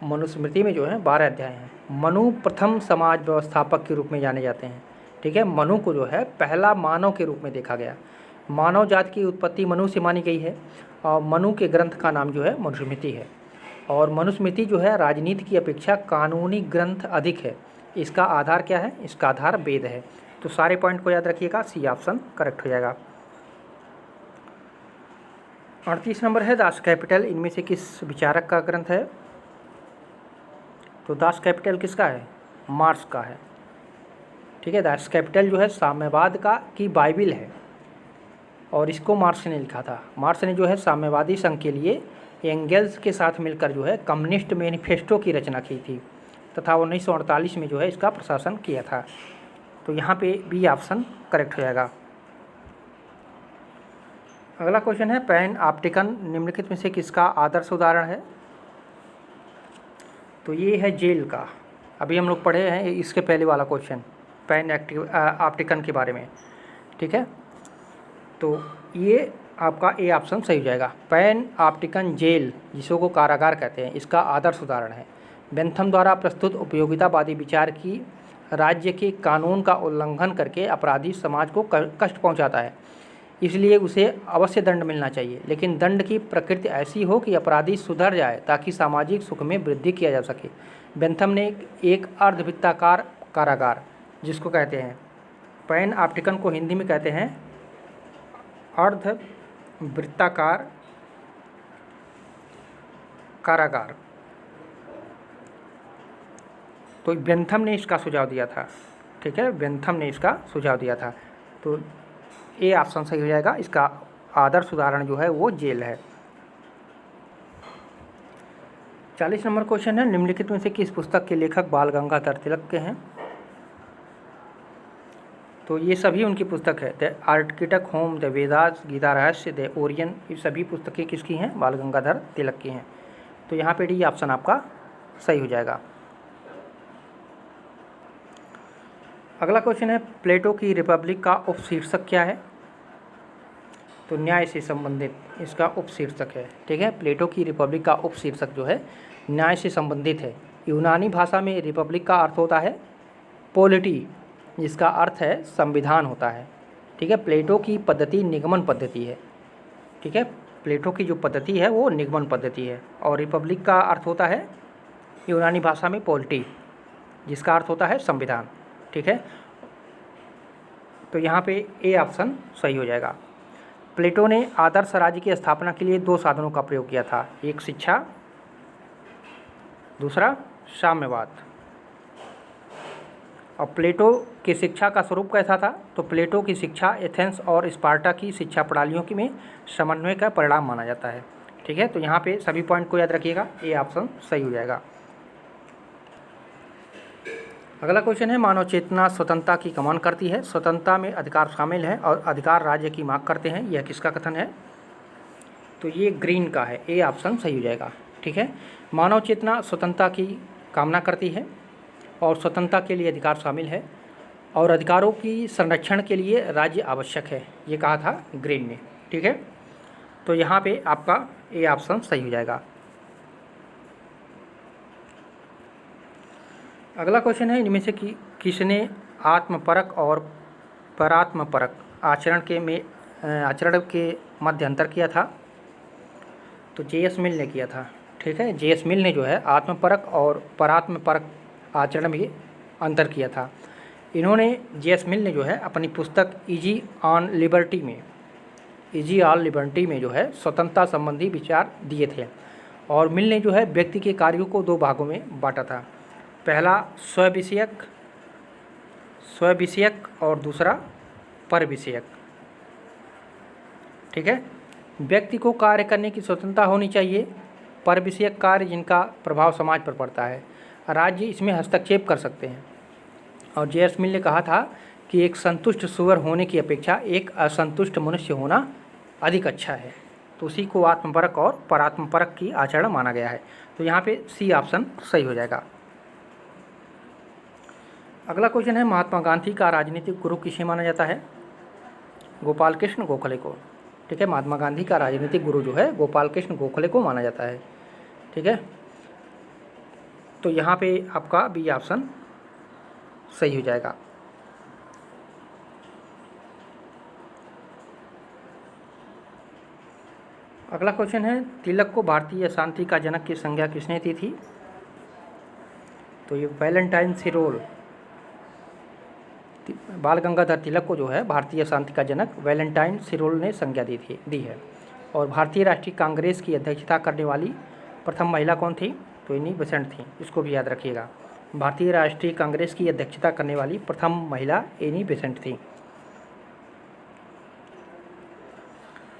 मनुस्मृति में जो है 12 अध्याय हैं। मनु प्रथम समाज व्यवस्थापक के रूप में जाने जाते हैं। ठीक है, मनु को जो है पहला मानव के रूप में देखा गया। मानव जाति की उत्पत्ति मनु से मानी गई है, और मनु के ग्रंथ का नाम जो है मनुस्मृति है। और मनुस्मृति जो है राजनीति की अपेक्षा कानूनी ग्रंथ अधिक है। इसका आधार क्या है? इसका आधार वेद है। तो सारे पॉइंट को याद रखिएगा, सी ऑप्शन करेक्ट हो जाएगा। 38 नंबर है, दास कैपिटल इनमें से किस विचारक का ग्रंथ है? तो दास कैपिटल किसका है? मार्क्स का है। ठीक है, दास कैपिटल जो है साम्यवाद की बाइबिल है, और इसको मार्क्स ने लिखा था। मार्क्स ने जो है साम्यवादी संघ के लिए एंगेल्स के साथ मिलकर जो है कम्युनिस्ट मैनिफेस्टो की रचना की थी, तथा 1948 में जो है इसका प्रशासन किया था। तो यहाँ पे बी ऑप्शन करेक्ट हो जाएगा। अगला क्वेश्चन है, पैन ऑप्टिकन निम्नलिखित में से किसका आदर्श उदाहरण है? तो ये है जेल का। अभी हम लोग पढ़े हैं इसके पहले वाला क्वेश्चन पैन ऑप्टिकन के बारे में। ठीक है, तो ये आपका ए ऑप्शन सही हो जाएगा। पैन ऑप्टिकन जेल, जिसको को कारागार कहते हैं, इसका आदर्श उदाहरण है। बेंथम द्वारा प्रस्तुत उपयोगितावादी विचार की राज्य के कानून का उल्लंघन करके अपराधी समाज को कष्ट पहुंचाता है, इसलिए उसे अवश्य दंड मिलना चाहिए, लेकिन दंड की प्रकृति ऐसी हो कि अपराधी सुधर जाए ताकि सामाजिक सुख में वृद्धि किया जा सके। बेंथम ने एक अर्धवृत्ताकार कारागार, जिसको कहते हैं पैन ऑप्टिकन को हिंदी में कहते हैं अर्धवृत्ताकार कारागार, तो बेंथम ने इसका सुझाव दिया था। ठीक है, बेंथम ने इसका सुझाव दिया था, तो ए ऑप्शन सही हो जाएगा। इसका आदर्श उदाहरण जो है वो जेल है। 40 नंबर क्वेश्चन है, निम्नलिखित में से किस पुस्तक के लेखक बाल गंगाधर तिलक के हैं? तो ये सभी उनकी पुस्तक है। The architect home, the Vedas, Gita Rahasya, the Orion, ये सभी पुस्तकें किसकी हैं? बाल गंगाधर तिलक की हैं। तो यहाँ पे डी ऑप्शन आपका सही हो जाएगा। अगला क्वेश्चन है, प्लेटो की रिपब्लिक का उपशीर्षक क्या है? तो न्याय से संबंधित इसका उपशीर्षक है। ठीक है, प्लेटो की रिपब्लिक का उपशीर्षक जो है न्याय से संबंधित है। यूनानी भाषा में रिपब्लिक का अर्थ होता है पोलिटी, जिसका अर्थ है संविधान होता है। ठीक है, प्लेटो की पद्धति निगमन पद्धति है। ठीक है, प्लेटो की जो पद्धति है वो निगमन पद्धति है, और रिपब्लिक का अर्थ होता है यूनानी भाषा में पोलिटी, जिसका अर्थ होता है संविधान। ठीक है, तो यहाँ पे ए ऑप्शन सही हो जाएगा। प्लेटो ने आदर्श राज्य की स्थापना के लिए 2 साधनों का प्रयोग किया था, एक शिक्षा, दूसरा साम्यवाद। और प्लेटो की शिक्षा का स्वरूप कैसा था? तो प्लेटो की शिक्षा एथेंस और स्पार्टा की शिक्षा प्रणालियों की में समन्वय का परिणाम माना जाता है। ठीक है, तो यहाँ पे सभी पॉइंट को याद रखिएगा, ए ऑप्शन सही हो जाएगा। अगला क्वेश्चन है, मानव चेतना स्वतंत्रता की कामना करती है, स्वतंत्रता में अधिकार शामिल है और अधिकार राज्य की मांग करते हैं, यह किसका कथन है? तो ये ग्रीन का है, ए ऑप्शन सही हो जाएगा। ठीक है, मानव चेतना स्वतंत्रता की कामना करती है और स्वतंत्रता के लिए अधिकार शामिल है और अधिकारों की संरक्षण के लिए राज्य आवश्यक है, ये कहा था ग्रीन ने। ठीक है, तो यहाँ पे आपका ए ऑप्शन सही हो जाएगा। अगला क्वेश्चन है, इनमें से किसने आत्मपरक और परात्मपरक आचरण के मध्य अंतर किया था? तो जे.एस. मिल ने किया था। ठीक है, जे.एस. मिल ने जो है आत्मपरक और परात्मपरक आचरण में अंतर किया था। इन्होंने जे.एस. मिल ने जो है अपनी पुस्तक इजी ऑन लिबर्टी में जो है स्वतंत्रता संबंधी विचार दिए थे, और मिल ने जो है व्यक्ति के कार्यों को 2 भागों में बांटा था। पहला स्वविषयक और दूसरा परविषयक। ठीक है, व्यक्ति को कार्य करने की स्वतंत्रता होनी चाहिए। परविषयक कार्य जिनका प्रभाव समाज पर पड़ता है, राज्य इसमें हस्तक्षेप कर सकते हैं। और जे.एस. मिल ने कहा था कि एक संतुष्ट सुअर होने की अपेक्षा एक असंतुष्ट मनुष्य होना अधिक अच्छा है। तो उसी को आत्मपरक और परात्मपरक की आचरण माना गया है। तो यहाँ पे सी ऑप्शन सही हो जाएगा। अगला क्वेश्चन है, महात्मा गांधी का राजनीतिक गुरु किसे माना जाता है? गोपाल कृष्ण गोखले को। ठीक है, महात्मा गांधी का राजनीतिक गुरु जो है गोपाल कृष्ण गोखले को माना जाता है। ठीक है, तो यहाँ पे आपका बी ऑप्शन सही हो जाएगा। अगला क्वेश्चन है, तिलक को भारतीय शांति का जनक की संज्ञा किसने दी थी? तो ये वैलेंटाइन सिरोल, बाल गंगाधर तिलक को जो है भारतीय शांति का जनक वैलेंटाइन सिरोल ने संज्ञा दी है। और भारतीय राष्ट्रीय कांग्रेस की अध्यक्षता करने वाली प्रथम महिला कौन थी? तो एनी बेसेंट थी, इसको भी याद रखिएगा। भारतीय राष्ट्रीय कांग्रेस की अध्यक्षता करने वाली प्रथम महिला एनी बेसेंट थी।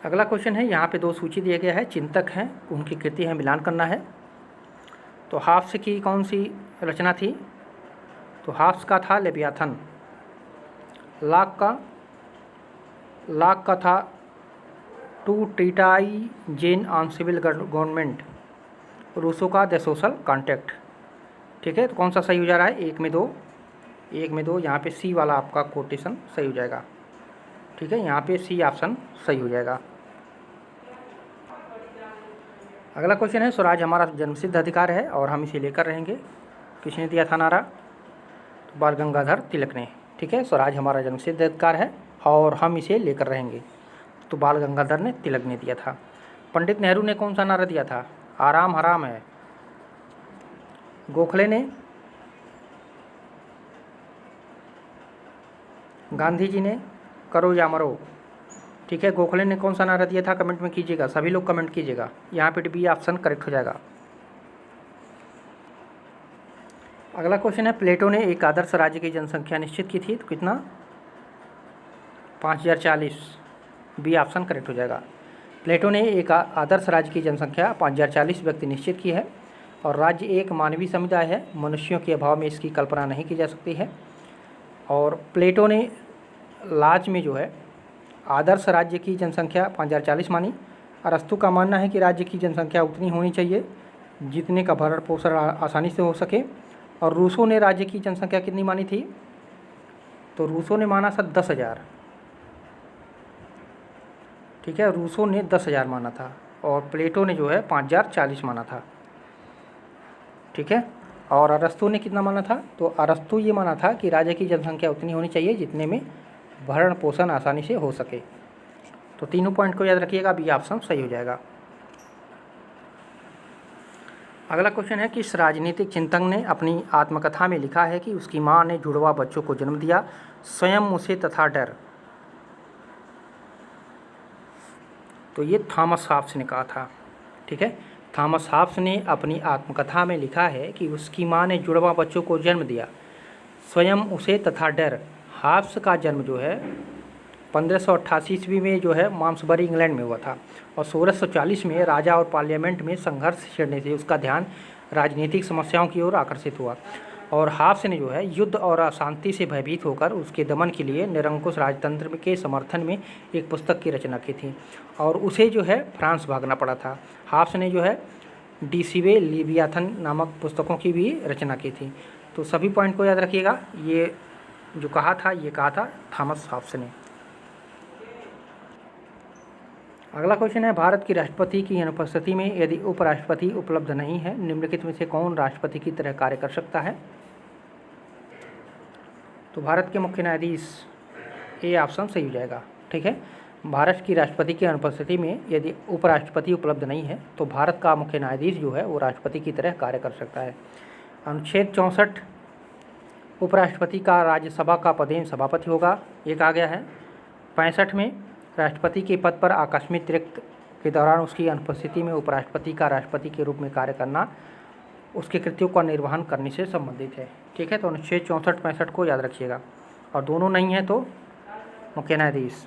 अगला क्वेश्चन है, यहाँ पे 2 सूची दिया गया है, चिंतक हैं, उनकी कृति है मिलान करना है। तो हाफ्स की कौन सी रचना थी? तो हाफ्स का था लेवियाथन। लाक का था two treatise on civil government. Rousseau का द सोशल कॉन्ट्रैक्ट। ठीक है, तो कौन सा सही हो जा रहा है? एक में दो, यहाँ पे सी वाला आपका कोटेशन सही हो जाएगा। ठीक है, यहाँ पे सी ऑप्शन सही हो जाएगा। अगला क्वेश्चन है, स्वराज हमारा जन्मसिद्ध अधिकार है और हम इसे लेकर रहेंगे। किसने दिया था नारा? तो बाल गंगाधर तिलक ने। ठीक है, स्वराज हमारा जन्मसिद्ध अधिकार है और हम इसे लेकर रहेंगे, तो बाल गंगाधर ने तिलक ने दिया था। पंडित नेहरू ने कौन सा नारा दिया था? आराम हराम है। गोखले ने? गांधी जी ने? करो या मरो। ठीक है, गोखले ने कौन सा नारा दिया था? कमेंट में कीजिएगा, सभी लोग कमेंट कीजिएगा। यहाँ पे बी ऑप्शन करेक्ट हो जाएगा। अगला क्वेश्चन है, प्लेटो ने एक आदर्श राज्य की जनसंख्या निश्चित की थी, तो कितना? 5040। बी ऑप्शन करेक्ट हो जाएगा। प्लेटो ने एक आदर्श राज्य की जनसंख्या 5040 व्यक्ति निश्चित की है और राज्य एक मानवीय समुदाय है, मनुष्यों के अभाव में इसकी कल्पना नहीं की जा सकती है। और प्लेटो ने लाज में जो है आदर्श राज्य की जनसंख्या 5040 मानी। अरस्तु का मानना है कि राज्य की जनसंख्या उतनी होनी चाहिए जितने का भरण पोषण आसानी से हो सके। और रूसो ने राज्य की जनसंख्या कितनी मानी थी? तो रूसो ने माना था 10,000। ठीक है, रूसो ने 10,000 माना था और प्लेटो ने जो है 5040 माना था। ठीक है, और अरस्तु ने कितना माना था? तो अरस्तु ये माना था कि राज्य की जनसंख्या उतनी होनी चाहिए जितने में भरण पोषण आसानी से हो सके। तो तीनों पॉइंट को याद रखिएगा, बी ऑप्शन सही हो जाएगा। अगला क्वेश्चन है, किस राजनीतिक चिंतक ने अपनी आत्मकथा में लिखा है कि उसकी मां ने जुड़वा बच्चों को जन्म दिया, स्वयं उसे तथा डर? तो ये थॉमस हॉब्स ने कहा था। ठीक है, थॉमस हॉब्स ने अपनी आत्मकथा में लिखा है कि उसकी मां ने जुड़वा बच्चों को जन्म दिया, स्वयं उसे तथा डर। हॉब्स का जन्म जो है 1588 ईस्वी में जो है माम्सबरी इंग्लैंड में हुआ था और 1640 में राजा और पार्लियामेंट में संघर्ष छिड़ने से उसका ध्यान राजनीतिक समस्याओं की ओर आकर्षित हुआ। और हॉब्स ने जो है युद्ध और अशांति से भयभीत होकर उसके दमन के लिए निरंकुश राजतंत्र के समर्थन में एक पुस्तक की रचना की थी और उसे जो है फ्रांस भागना पड़ा था। हॉब्स ने जो है डिसिवे लिवियाथन नामक पुस्तकों की भी रचना की थी। तो सभी पॉइंट को याद रखिएगा, ये जो कहा था ये कहा था थॉमस हॉब्स ने। अगला क्वेश्चन है, भारत की राष्ट्रपति की अनुपस्थिति में यदि उपराष्ट्रपति उपलब्ध नहीं है, निम्नलिखित में से कौन राष्ट्रपति की तरह कार्य कर सकता है? तो भारत के मुख्य न्यायाधीश। ए ऑप्शन सही हो जाएगा। ठीक है, भारत की राष्ट्रपति की अनुपस्थिति में यदि उपराष्ट्रपति उपलब्ध नहीं है तो भारत का मुख्य न्यायाधीश जो है वो राष्ट्रपति की तरह कार्य कर सकता है। अनुच्छेद 64, उपराष्ट्रपति का राज्यसभा का पदेन सभापति होगा, ये कहा गया है। 65 में राष्ट्रपति के पद पर आकस्मिक रिक्त के दौरान उसकी अनुपस्थिति में उपराष्ट्रपति का राष्ट्रपति के रूप में कार्य करना उसके कृत्यों का निर्वहन करने से संबंधित है। ठीक है, तो अनुच्छेद 64-65 को याद रखिएगा और दोनों नहीं है तो मुख्य न्यायाधीश।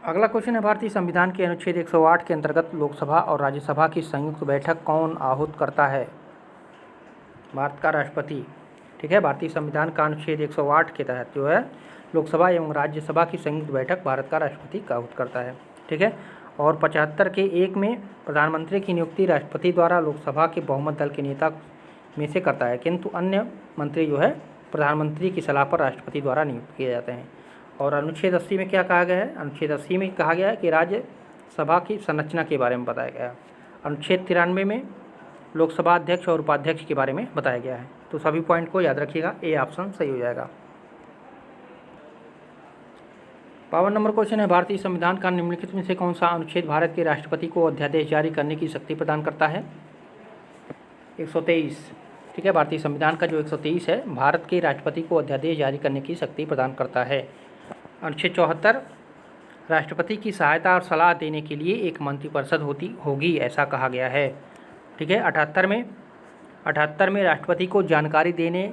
अगला क्वेश्चन है, भारतीय संविधान के अनुच्छेद 108 के अंतर्गत लोकसभा और राज्यसभा की संयुक्त बैठक कौन आहूत करता है? भारत का राष्ट्रपति। ठीक है, भारतीय संविधान का अनुच्छेद 108 के तहत जो है लोकसभा एवं राज्यसभा की संयुक्त बैठक भारत का राष्ट्रपति आहूत करता है। ठीक है, और 75 के 1 में प्रधानमंत्री की नियुक्ति राष्ट्रपति द्वारा लोकसभा के बहुमत दल के नेता में से करता है, किंतु अन्य मंत्री जो है प्रधानमंत्री की सलाह पर राष्ट्रपति द्वारा नियुक्त किए जाते हैं। और अनुच्छेद 80 में क्या कहा गया है? अनुच्छेद 80 में कहा गया है कि राज्यसभा की संरचना के बारे में बताया गया है। अनुच्छेद 93 में लोकसभा अध्यक्ष और उपाध्यक्ष के बारे में बताया गया है। तो सभी पॉइंट को याद रखिएगा, ए ऑप्शन सही हो जाएगा। 52 नंबर क्वेश्चन है, भारतीय संविधान का निम्नलिखित में से कौन सा अनुच्छेद भारत के राष्ट्रपति को अध्यादेश जारी करने की शक्ति प्रदान करता है? 123। ठीक है, भारतीय संविधान का जो 123 है भारत के राष्ट्रपति को अध्यादेश जारी करने की शक्ति प्रदान करता है। अनुच्छेद 74, राष्ट्रपति की सहायता और सलाह देने के लिए एक मंत्रिपरिषद होगी, ऐसा कहा गया है। ठीक है, 78 में राष्ट्रपति को जानकारी देने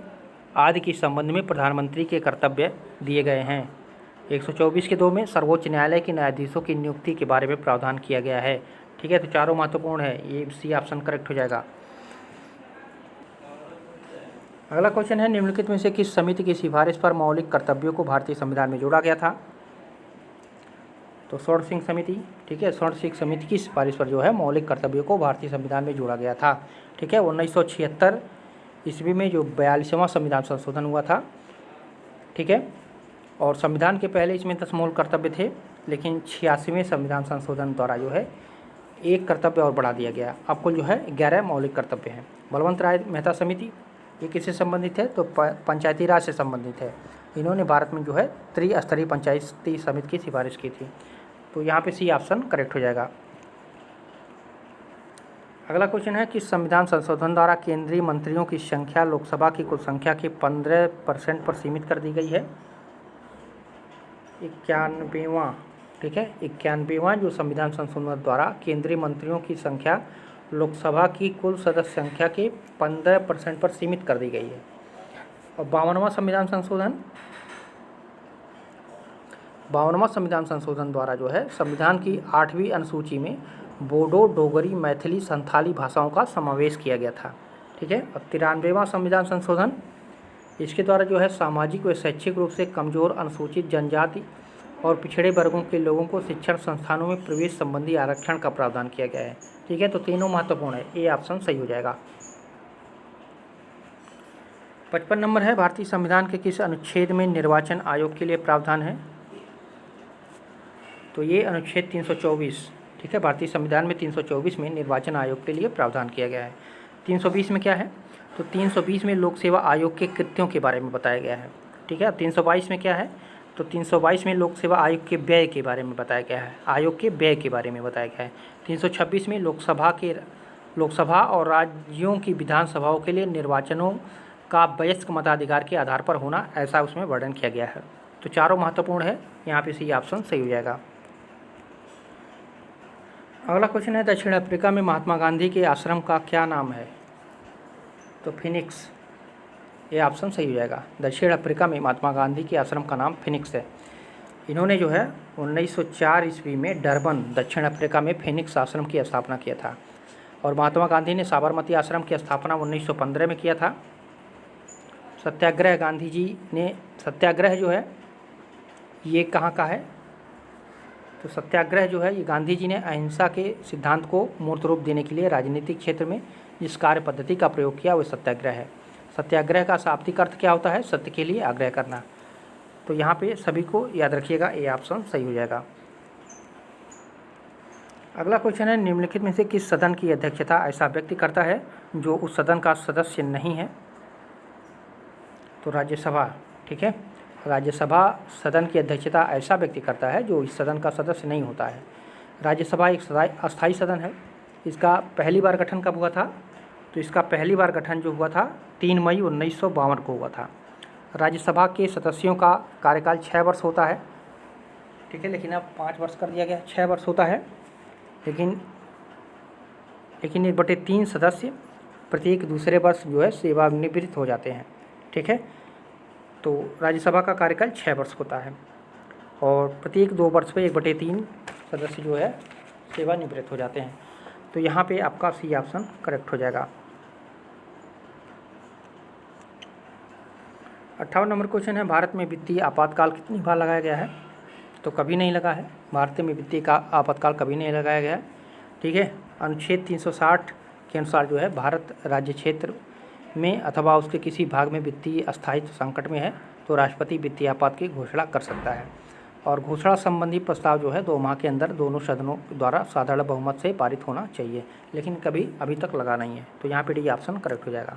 आदि के संबंध में प्रधानमंत्री के कर्तव्य दिए गए हैं। 124 के 2 में सर्वोच्च न्यायालय के न्यायाधीशों की नियुक्ति के बारे में प्रावधान किया गया है। ठीक है, तो चारों महत्वपूर्ण है, ये सी ऑप्शन करेक्ट हो जाएगा। अगला क्वेश्चन है, निम्नलिखित में से किस समिति की सिफारिश पर मौलिक कर्तव्यों को भारतीय संविधान में जोड़ा गया था? तो स्वर्ण सिंह समिति। ठीक है, स्वर्ण सिंह समिति की सिफारिश पर जो है मौलिक कर्तव्यों को भारतीय संविधान में जोड़ा गया था। ठीक है, 1976 ईस्वी में जो 42वां संविधान संशोधन हुआ था। ठीक है, और संविधान के पहले इसमें 10 मूल कर्तव्य थे, लेकिन 86वें संविधान संशोधन द्वारा जो है एक कर्तव्य और बढ़ा दिया गया। अब कुल जो है 11 मौलिक कर्तव्य हैं। बलवंत राय मेहता समिति ये किससे संबंधित है? तो पंचायती राज से संबंधित है। इन्होंने भारत में जो है त्रिस्तरीय पंचायती समिति की सिफारिश की थी। तो यहाँ पे सी ऑप्शन करेक्ट हो जाएगा। अगला क्वेश्चन है कि संविधान संशोधन द्वारा केंद्रीय मंत्रियों की संख्या लोकसभा की कुल संख्या के 15% पर सीमित कर दी गई है। 91वां, ठीक है, 91वां जो संविधान संशोधन द्वारा केंद्रीय मंत्रियों की संख्या लोकसभा की कुल सदस्य संख्या के 15% पर सीमित कर दी गई है। और 52वां संविधान संशोधन द्वारा जो है संविधान की 8वीं अनुसूची में बोडो, डोगरी, मैथिली, संथाली भाषाओं का समावेश किया गया था। ठीक है। और 93वां संविधान संशोधन, इसके द्वारा जो है सामाजिक व शैक्षिक रूप से कमजोर, अनुसूचित जनजाति और पिछड़े वर्गों के लोगों को शिक्षण संस्थानों में प्रवेश संबंधी आरक्षण का प्रावधान किया गया है। ठीक है। तो तीनों महत्वपूर्ण है, ए ऑप्शन सही हो जाएगा। 55 नंबर है, भारतीय संविधान के किस अनुच्छेद में निर्वाचन आयोग के लिए प्रावधान है? तो ये अनुच्छेद 324, ठीक है। भारतीय संविधान में 324 में निर्वाचन आयोग के लिए प्रावधान किया गया है। 320 में क्या है? तो 320 में लोक सेवा आयोग के कृत्यों के बारे में बताया गया है। ठीक है। 322 में क्या है? तो 322 में लोक सेवा आयोग के व्यय के बारे में बताया गया है, आयोग के व्यय के बारे में बताया गया है। 326 में लोकसभा और राज्यों की विधानसभाओं के लिए निर्वाचनों का वयस्क मताधिकार के आधार पर होना, ऐसा उसमें वर्णन किया गया है। तो चारों महत्वपूर्ण है, यहाँ पे सी ऑप्शन सही हो जाएगा। अगला क्वेश्चन है, दक्षिण अफ्रीका में महात्मा गांधी के आश्रम का क्या नाम है? तो फिनिक्स, ये ऑप्शन सही हो जाएगा। दक्षिण अफ्रीका में महात्मा गांधी के आश्रम का नाम फिनिक्स है। इन्होंने जो है 1904 ईस्वी में डरबन, दक्षिण अफ्रीका में फिनिक्स आश्रम की स्थापना किया था। और महात्मा गांधी ने साबरमती आश्रम की स्थापना 1915 में किया था। सत्याग्रह, गांधी जी ने सत्याग्रह जो है ये कहाँ का है? तो सत्याग्रह जो है ये गांधी जी ने अहिंसा के सिद्धांत को मूर्त रूप देने के लिए राजनीतिक क्षेत्र में जिस कार्य पद्धति का प्रयोग किया वह सत्याग्रह है। सत्याग्रह का शाब्दिक अर्थ क्या होता है? सत्य के लिए आग्रह करना। तो यहाँ पे सभी को याद रखिएगा, ए ऑप्शन सही हो जाएगा। अगला क्वेश्चन है, निम्नलिखित में से किस सदन की अध्यक्षता ऐसा व्यक्ति करता है जो उस सदन का सदस्य नहीं है? तो राज्यसभा, ठीक है। राज्यसभा सदन की अध्यक्षता ऐसा व्यक्ति करता है जो इस सदन का सदस्य नहीं होता है। राज्यसभा एक अस्थायी सदन है। इसका पहली बार गठन कब हुआ था? तो इसका पहली बार गठन जो हुआ था 3 मई 1952 को हुआ था। राज्यसभा के सदस्यों का कार्यकाल 6 वर्ष होता है, ठीक है, लेकिन अब 5 वर्ष कर दिया गया, 6 वर्ष होता है। लेकिन 1/3 सदस्य प्रत्येक दूसरे वर्ष जो है सेवानिवृत्त हो जाते हैं, ठीक है। तो राज्यसभा का कार्यकाल 6 वर्ष होता है और प्रत्येक 2 वर्ष पे 1/3 सदस्य जो है सेवानिवृत्त हो जाते हैं। तो यहाँ पे आपका सी ऑप्शन करेक्ट हो जाएगा। 58 नंबर क्वेश्चन है, भारत में वित्तीय आपातकाल कितनी बार लगाया गया है? तो कभी नहीं लगा है। भारत में वित्तीय का आपातकाल कभी नहीं लगाया गया है, ठीक है। अनुच्छेद 360 के अनुसार जो है भारत राज्य क्षेत्र में अथवा उसके किसी भाग में वित्तीय अस्थायित्व संकट में है तो राष्ट्रपति वित्तीय आपात की घोषणा कर सकता है। और घोषणा संबंधी प्रस्ताव जो है 2 माह के अंदर दोनों सदनों द्वारा साधारण बहुमत से पारित होना चाहिए, लेकिन कभी अभी तक लगा नहीं है। तो यहाँ पे डी ऑप्शन करेक्ट हो जाएगा।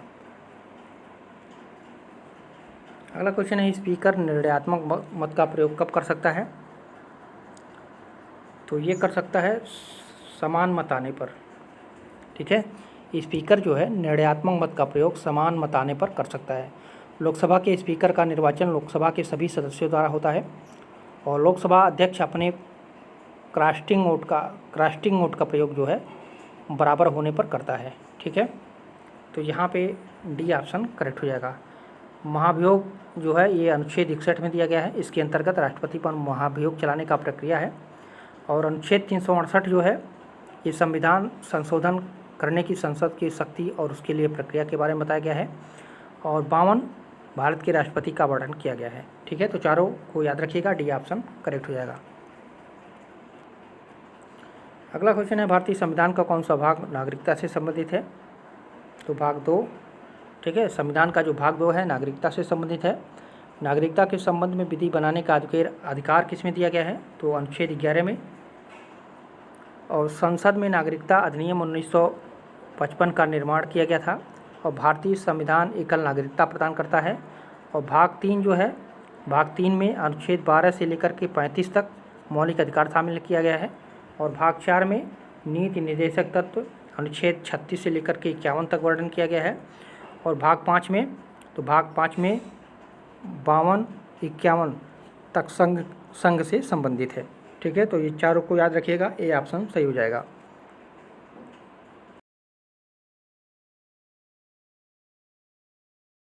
अगला क्वेश्चन है, स्पीकर निर्णयात्मक मत का प्रयोग कब कर सकता है? तो ये कर सकता है समान मत आने पर, ठीक है। स्पीकर जो है निर्णयात्मक मत का प्रयोग समान मत आने पर कर सकता है। लोकसभा के स्पीकर का निर्वाचन लोकसभा के सभी सदस्यों द्वारा होता है और लोकसभा अध्यक्ष अपने कास्टिंग वोट का प्रयोग जो है बराबर होने पर करता है, ठीक है। तो यहाँ पे डी ऑप्शन करेक्ट हो जाएगा। महाभियोग जो है ये अनुच्छेद 61 में दिया गया है। इसके अंतर्गत राष्ट्रपति पर महाभियोग चलाने का प्रक्रिया है। और अनुच्छेद 368 जो है ये संविधान संशोधन करने की संसद की शक्ति और उसके लिए प्रक्रिया के बारे में बताया गया है। और 52 भारत के राष्ट्रपति का वर्णन किया गया है, ठीक है। तो चारों को याद रखिएगा, डी ऑप्शन करेक्ट हो जाएगा। अगला क्वेश्चन है, भारतीय संविधान का कौन सा भाग नागरिकता से संबंधित है? तो भाग 2, ठीक है। संविधान का जो भाग 2 है नागरिकता से संबंधित है। नागरिकता के संबंध में विधि बनाने का अधिकार किस में दिया गया है? तो अनुच्छेद 11 में। और संसद में नागरिकता अधिनियम 1955 का निर्माण किया गया था। और भारतीय संविधान एकल नागरिकता प्रदान करता है। और भाग 3 जो है, भाग 3 में अनुच्छेद 12 से लेकर के 35 तक मौलिक अधिकार शामिल किया गया है। और भाग 4 में नीति निर्देशक तत्व अनुच्छेद 36 से लेकर के 51 तक वर्णन किया गया है। और भाग 5 में 52, 51 तक संघ से संबंधित है। ठीक है, तो ये चारों को याद रखिएगा, ए ऑप्शन सही हो जाएगा।